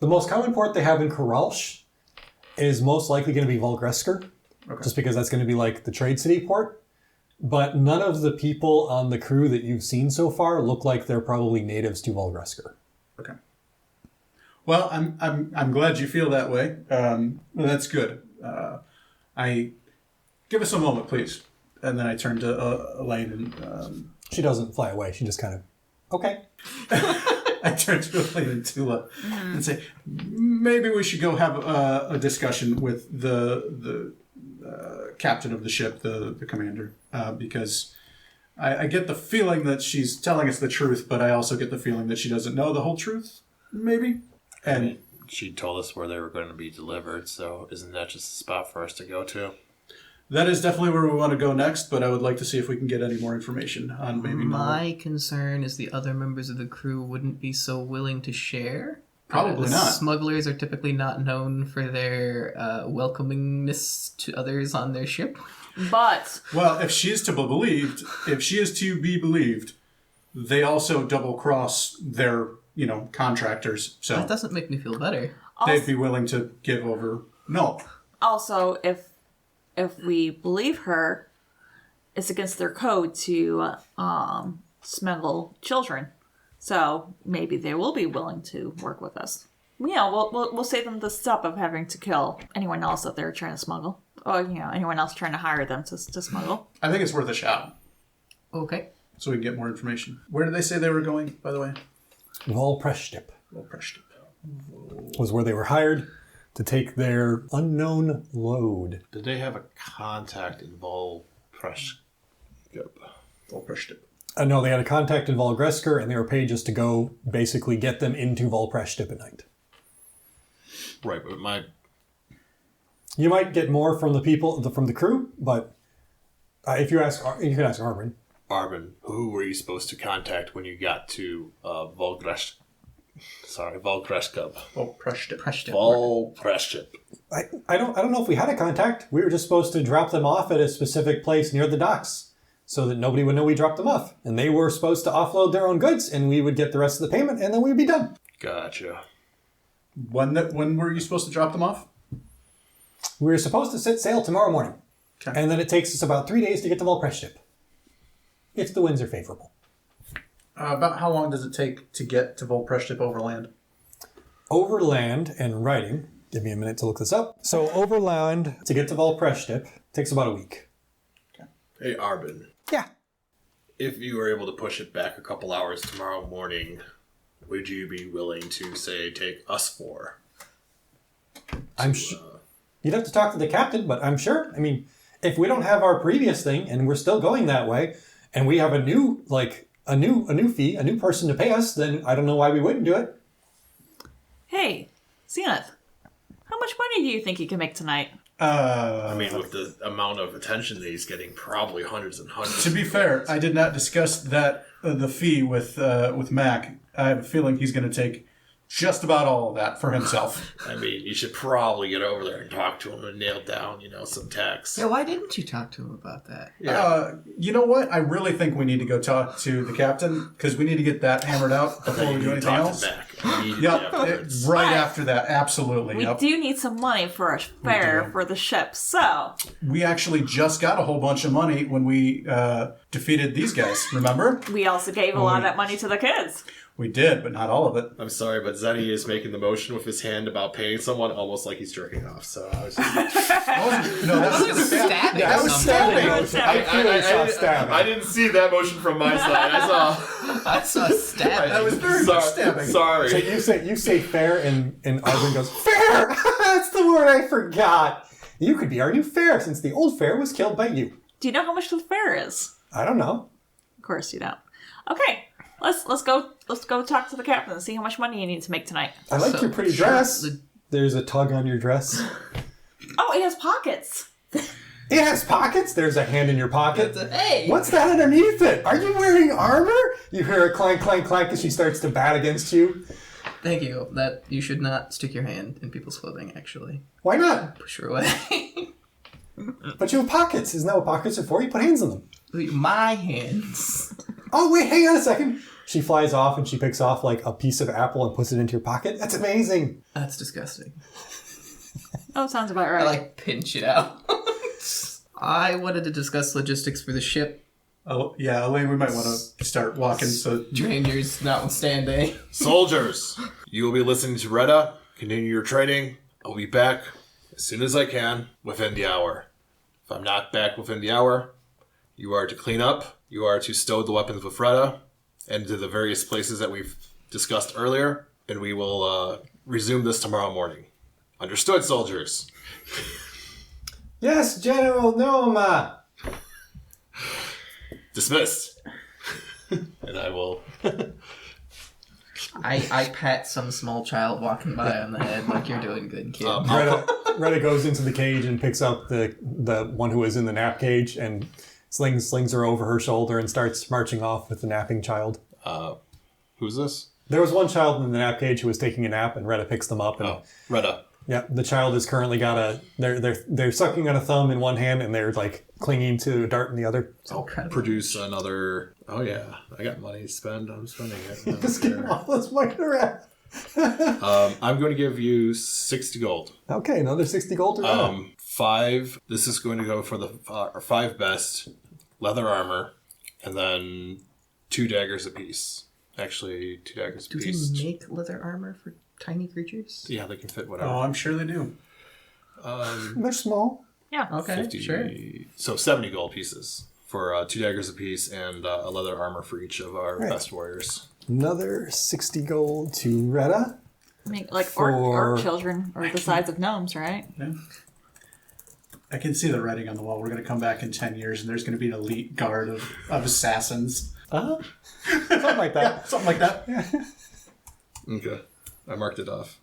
The most common port they have in Koralsh is most likely going to be Gresker, Okay. just because that's going to be like the trade city port. But none of the people on the crew that you've seen so far look like they're probably natives to Gresker. Okay. Well, I'm glad you feel that way. That's good. I give us a moment, please. And then I turn to Elaine and She doesn't fly away. She just kind of, okay. I turn to Elaine and Tula and say, maybe we should go have a discussion with the captain of the ship, the commander, because I get the feeling that she's telling us the truth, but I also get the feeling that she doesn't know the whole truth, maybe. And She told us where they were going to be delivered, so isn't that just a spot for us to go to? that is definitely where we want to go next, but I would like to see if we can get any more information on maybe My concern is the other members of the crew wouldn't be so willing to share. Probably not. Smugglers are typically not known for their welcomingness to others on their ship. But Well, if she is to be believed, they also double cross their, contractors. So That doesn't make me feel better. they'd be willing to give over. No. also, if we believe her, it's against their code to smuggle children. So maybe they will be willing to work with us. We'll save them the step of having to kill anyone else that they're trying to smuggle, or anyone else trying to hire them to smuggle. I think it's worth a shot, Okay. so we can get more information. Where did they say they were going, by the way? Valpreship Well, Preshtup. was where they were hired to take their unknown load. Did they have a contact in Valpreship? Well, Preshtup. No, they had a contact in Gresker, and they were paid just to go basically get them into Valpreship at night. Right, but You might get more from the people, from the crew, but if you ask, you can ask Armin. Armin, who were you supposed to contact when you got to Valpreship? Well, Preshtup. Valpreship. I don't know if we had a contact. We were just supposed to drop them off at a specific place near the docks so that nobody would know we dropped them off. And they were supposed to offload their own goods, and we would get the rest of the payment, and then we'd be done. Gotcha. When were you supposed to drop them off? We were supposed to set sail tomorrow morning. Okay. And then it takes us about 3 days to get to Valpreship. If the winds are favorable. About how long does it take to get to Volpreshtup overland? Overland and riding, give me a minute to look this up. So overland to get to Valpreship takes about a week. Hey, Armin. Yeah. If you were able to push it back a couple hours tomorrow morning, would you be willing to, say, take us 4 You'd have to talk to the captain, but I'm sure. I mean, if we don't have our previous thing and we're still going that way, and we have a new fee, a new person to pay us, then I don't know why we wouldn't do it. Hey, Zenyth, how much money do you think you can make tonight? I mean, with the amount of attention that he's getting, probably hundreds and hundreds. To be fair, I did not discuss that the fee with Mac. I have a feeling he's going to take just about all of that for himself. I mean, you should probably get over there and talk to him and nail down, some tax. Yeah, why didn't you talk to him about that? You know what? I really think we need to go talk to the captain because we need to get that hammered out before we do anything else. Right after that, absolutely. We do need some money for a fare for the ship, so... We actually just got a whole bunch of money when we defeated these guys, remember? We also gave a lot of that money to the kids. We did, but not all of it. I'm sorry, but Zenyth is making the motion with his hand about paying someone almost like he's jerking off, so I was just... That was stabbing. That was stabbing. I didn't see that motion from my side. I saw stabbing. That was very much stabbing. Sorry. So you say fair, and Arvin goes, fair! That's the word I forgot! You could be our new fair, since the old fair was killed by you. Do you know how much the fare is? I don't know. Of course you don't. Okay, let's go talk to the captain and see how much money you need to make tonight. I like your pretty dress. There's a tug on your dress. Oh, it has pockets. It has pockets? There's a hand in your pocket. Hey! What's that underneath it? Are you wearing armor? You hear a clank, clank, clank as she starts to bat against you. Thank you. That you should not stick your hand in people's clothing, actually. Why not? Push her away. But you have pockets. Isn't that what pockets are for? You put hands in them. My hands. Oh, wait, hang on a second. She flies off and she picks off like a piece of apple and puts it into your pocket. That's amazing. That's disgusting. Oh, sounds about right. I pinch it out. I wanted to discuss logistics for the ship. Oh, yeah, Elaine, we might want to start walking. So Strangers notwithstanding. Soldiers, you will be listening to Retta. Continue your training. I'll be back as soon as I can within the hour. If I'm not back within the hour, you are to clean up. You are to stow the weapons with Retta and to the various places that we've discussed earlier. And we will resume this tomorrow morning. Understood, soldiers? Yes, General Noma. Dismissed. And I will... I pat some small child walking by on the head like you're doing good, kid. Retta goes into the cage and picks up the one who was in the nap cage and slings her over her shoulder and starts marching off with the napping child. Who's this? There was one child in the nap cage who was taking a nap, and Retta picks them up. And, Retta. Yeah, the child has currently got they're sucking on a thumb in one hand and they're like clinging to a dart in the other. I'll produce another. Oh yeah, I got money to spend. I'm spending it. Just give all this money around. I'm going to give you 60 gold. Okay, another 60 gold to Retta. 5. This is going to go for the 5 best leather armor, and then 2 daggers apiece. Actually, 2 daggers apiece. Do they make leather armor for tiny creatures? Yeah, they can fit whatever. Oh, I'm sure they do. They're small. Yeah. Okay, 50, sure. So 70 gold pieces for 2 daggers apiece and a leather armor for each of our best warriors. Another 60 gold to Retta. I mean, like orc children are the size of gnomes, right? Yeah. I can see the writing on the wall. We're going to come back in 10 years and there's going to be an elite guard of assassins. Something like that. Yeah, something like that. Okay. I marked it off.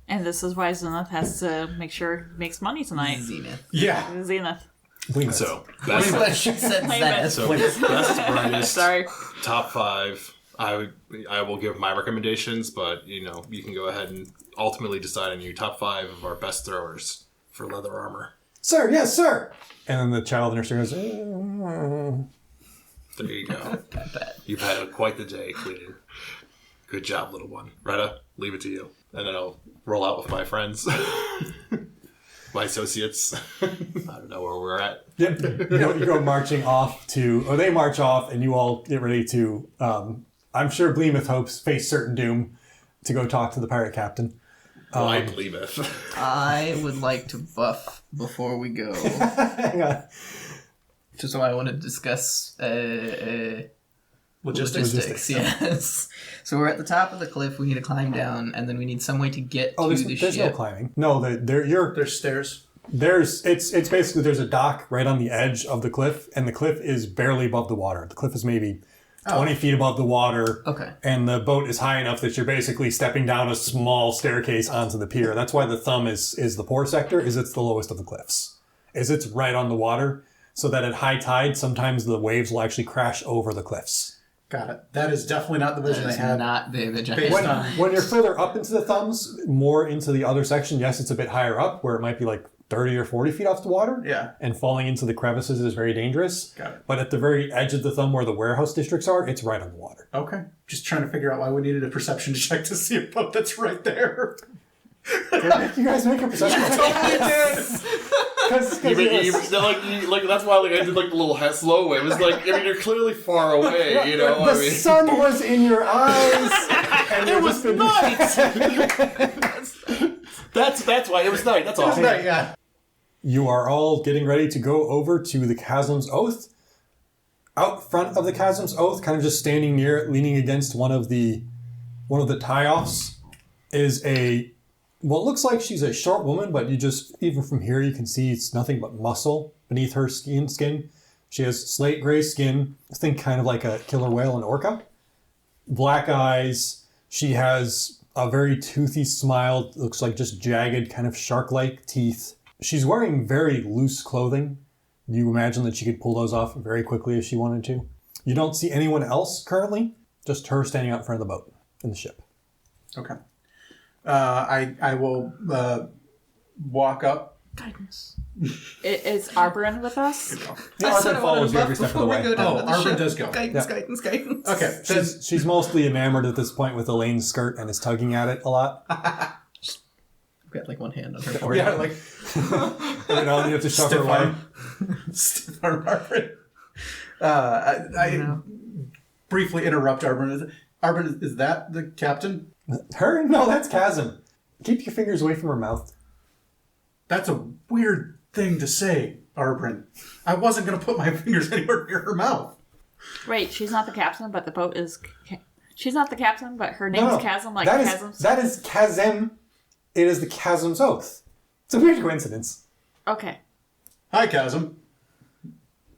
And this is why Zenyth has to make sure he makes money tonight. Zenyth. Yeah. Zenyth. So, best, She said Claim it. so best, brightest, Sorry. top 5. I will give my recommendations, but you can go ahead and ultimately decide on your top 5 of our best throwers for leather armor. Sir, yes, sir. And then the child in her goes, There you go. You've had quite the day cleaning. Good job, little one. Retta, leave it to you. And then I'll roll out with my friends. My associates. I don't know where we're at. Yep. You go marching off or they march off and you all get ready to, I'm sure Bleemith hopes, face certain doom to go talk to the pirate captain. Why Bleemith? I would like to buff before we go. Hang on. Just so I want to discuss Logistics. Yes. So we're at the top of the cliff. We need to climb down, and then we need some way to get to the there's ship. no climbing. No, There's stairs. It's basically there's a dock right on the edge of the cliff, and the cliff is barely above the water. The cliff is maybe 20 feet above the water. Okay. And the boat is high enough that you're basically stepping down a small staircase onto the pier. That's why the thumb is the poor sector, is it's the lowest of the cliffs. Is it's right on the water, so that at high tide, sometimes the waves will actually crash over the cliffs. Got it. That is definitely not the vision I had. Not the giant. Based on- When you're further up into the thumbs, more into the other section, yes, it's a bit higher up, where it might be like 30 or 40 feet off the water. Yeah. And falling into the crevices is very dangerous. Got it. But at the very edge of the thumb where the warehouse districts are, it's right on the water. Okay. Just trying to figure out why we needed a perception check to see a boat that's right there. You guys make a perception check. Totally did. Like that's why I did like the little slow way. It was like, I mean, you're clearly far away, you know. The sun was in your eyes, and It was night. That's why it was night. That's all. Right, yeah. You are all getting ready to go over to the Chasm's Oath. Out front of the Chasm's Oath, kind of just standing near it, leaning against one of the tie-offs, is what looks like she's a short woman, but even from here, you can see it's nothing but muscle beneath her skin. She has slate gray skin, think kind of like a killer whale and orca. Black eyes. She has a very toothy smile, looks like just jagged, kind of shark-like teeth. She's wearing very loose clothing. You imagine that she could pull those off very quickly if she wanted to. You don't see anyone else currently, just her standing out in front of the boat in the ship. Okay. I will walk up. Guidance. Is Arbrin with us? Yeah, Arbrin follows you every step of the way. Arbrin does go. Guidance. Okay. She's mostly enamored at this point with Elaine's skirt and is tugging at it a lot. Got like one hand on her forehead. Yeah, like you have to shove her away. Stiff arm Arbrin. I briefly interrupt Arbrin. Arbrin, is that the captain? Her? No, that's Chasm. Keep your fingers away from her mouth. That's a weird thing to say, Arbrin. I wasn't going to put my fingers anywhere near her mouth. Wait, she's not the captain, but the boat is... She's not the captain, but her name's Chasm, like Chasm's... That is Chasm. It is the Chasm's Oath. It's a weird coincidence. Okay. Hi, Chasm.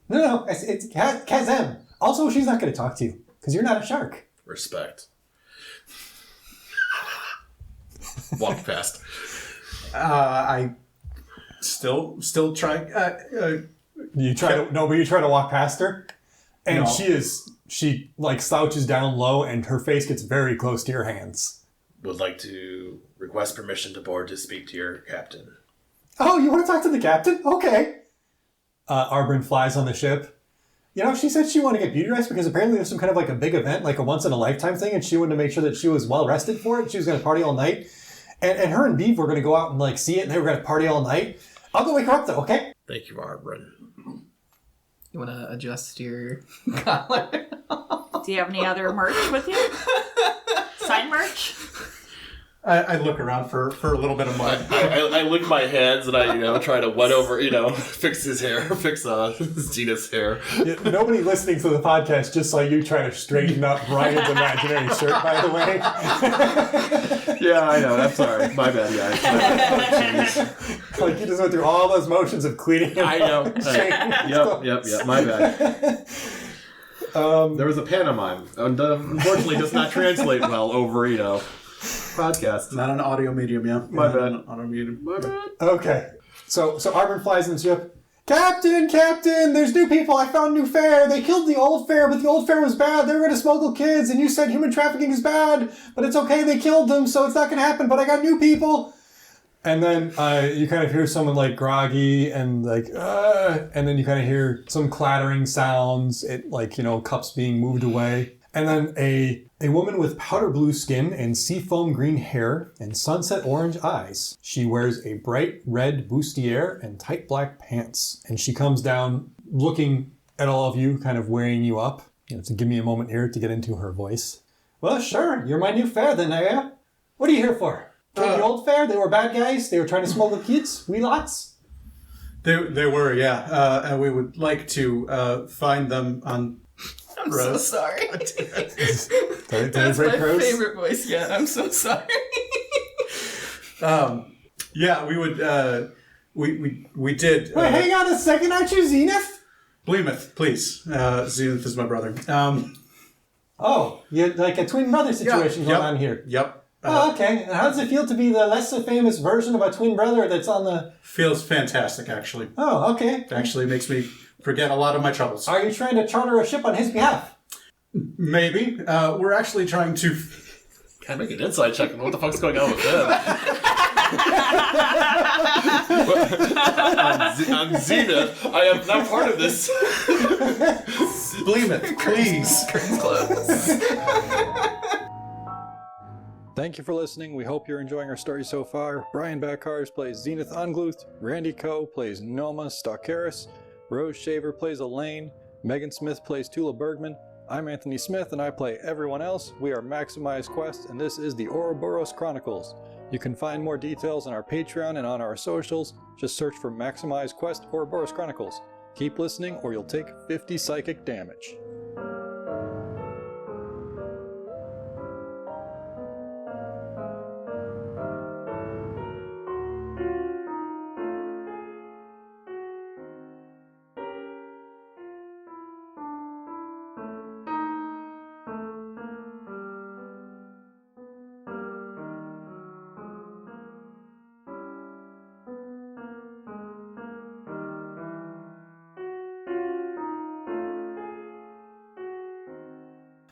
No, it's Chasm. Also, she's not going to talk to you, because you're not a shark. Respect. Walk past. I still try. You try to walk past her, and No. she like slouches down low, and her face gets very close to your hands. Would like to request permission to board to speak to your captain. Oh, you want to talk to the captain? Okay. Arbrin flies on the ship. She said she wanted to get beauty rest because apparently there's some kind of like a big event, like a once-in-a-lifetime thing, and she wanted to make sure that she was well-rested for it. She was going to party all night. And her and Beeve were going to go out and like see it, and they were going to party all night. I'll go wake her up, though, okay? Thank you, Arbrin. You want to adjust your collar? Do you have any other merch with you? Sign merch? I look around for a little bit of mud. I lick my hands and I try to wet over, fix his hair, fix Zenith's hair. Yeah, nobody listening to the podcast just saw you try to straighten up Ryan's imaginary shirt, by the way. Yeah, I know. I'm sorry. My bad, guys. Like you just went through all those motions of cleaning him I know. up. Yep. My bad. There was a pantomime. Unfortunately, does not translate well over, podcast. Not an audio medium, yeah. My bad. Not an audio medium. My bad. Okay. So Arbrin flies in the ship. Captain, there's new people. I found new fare. They killed the old fare, but the old fare was bad. They were going to smuggle kids, and you said human trafficking is bad, but it's okay. They killed them, so it's not going to happen, but I got new people. And then you kind of hear someone like groggy and like, and then you kind of hear some clattering sounds, cups being moved away. And then a woman with powder blue skin and seafoam green hair and sunset orange eyes. She wears a bright red bustier and tight black pants. And she comes down looking at all of you, kind of weighing you up. To give me a moment here to get into her voice. Well, sure. You're my new fare then, are you? What are you here for? The old fare? They were bad guys? They were trying to smuggle kids? We lots? They were, yeah. And we would like to find them on I'm so sorry. That's my favorite voice yet. I'm so sorry. Yeah, we would. We did. Wait, hang on a second. Aren't you Zenyth? Bleemouth, please. Zenyth is my brother. Oh, you're like a twin brother situation going on here. Yep. Oh, okay. And how does it feel to be the less so famous version of a twin brother that's on the... Feels fantastic, actually. Oh, okay. Actually makes me forget a lot of my troubles. Are you trying to charter a ship on his behalf? Maybe. We're actually trying to... Can I make an insight check on what the fuck's going on with him? I'm Zenyth. I am now part of this. Bleemouth, please. Curtains closed. Thank you for listening. We hope you're enjoying our story so far. Brian Backars plays Zenyth Ungluth. Randy Coe plays Noma Stalkeris. Rose Shaver plays Elaine. Megan Smith plays Tula Bergman. I'm Anthony Smith, and I play everyone else. We are Maximize Quest, and this is the Ouroboros Chronicles. You can find more details on our Patreon and on our socials. Just search for Maximize Quest Ouroboros Chronicles. Keep listening, or you'll take 50 psychic damage.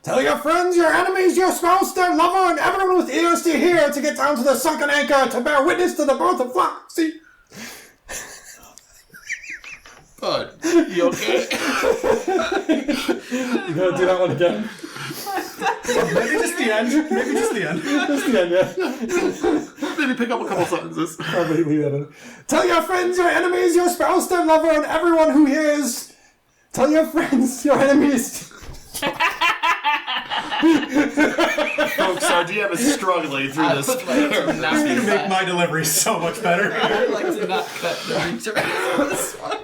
Tell your friends, your enemies, your spouse, their lover, and everyone with ears to hear to get down to the sunken anchor to bear witness to the birth of flock. See? Bud, you okay? You gonna do that one again? Maybe just the end. Maybe just the end. Just the end, yeah. Maybe pick up a couple sentences. Probably leave that in. Tell your friends, your enemies, your spouse, their lover, and everyone who hears. Tell your friends, your enemies. Folks, our DM is struggling through this. Like to not Make my delivery so much better. I'd like to not cut the reach around this one.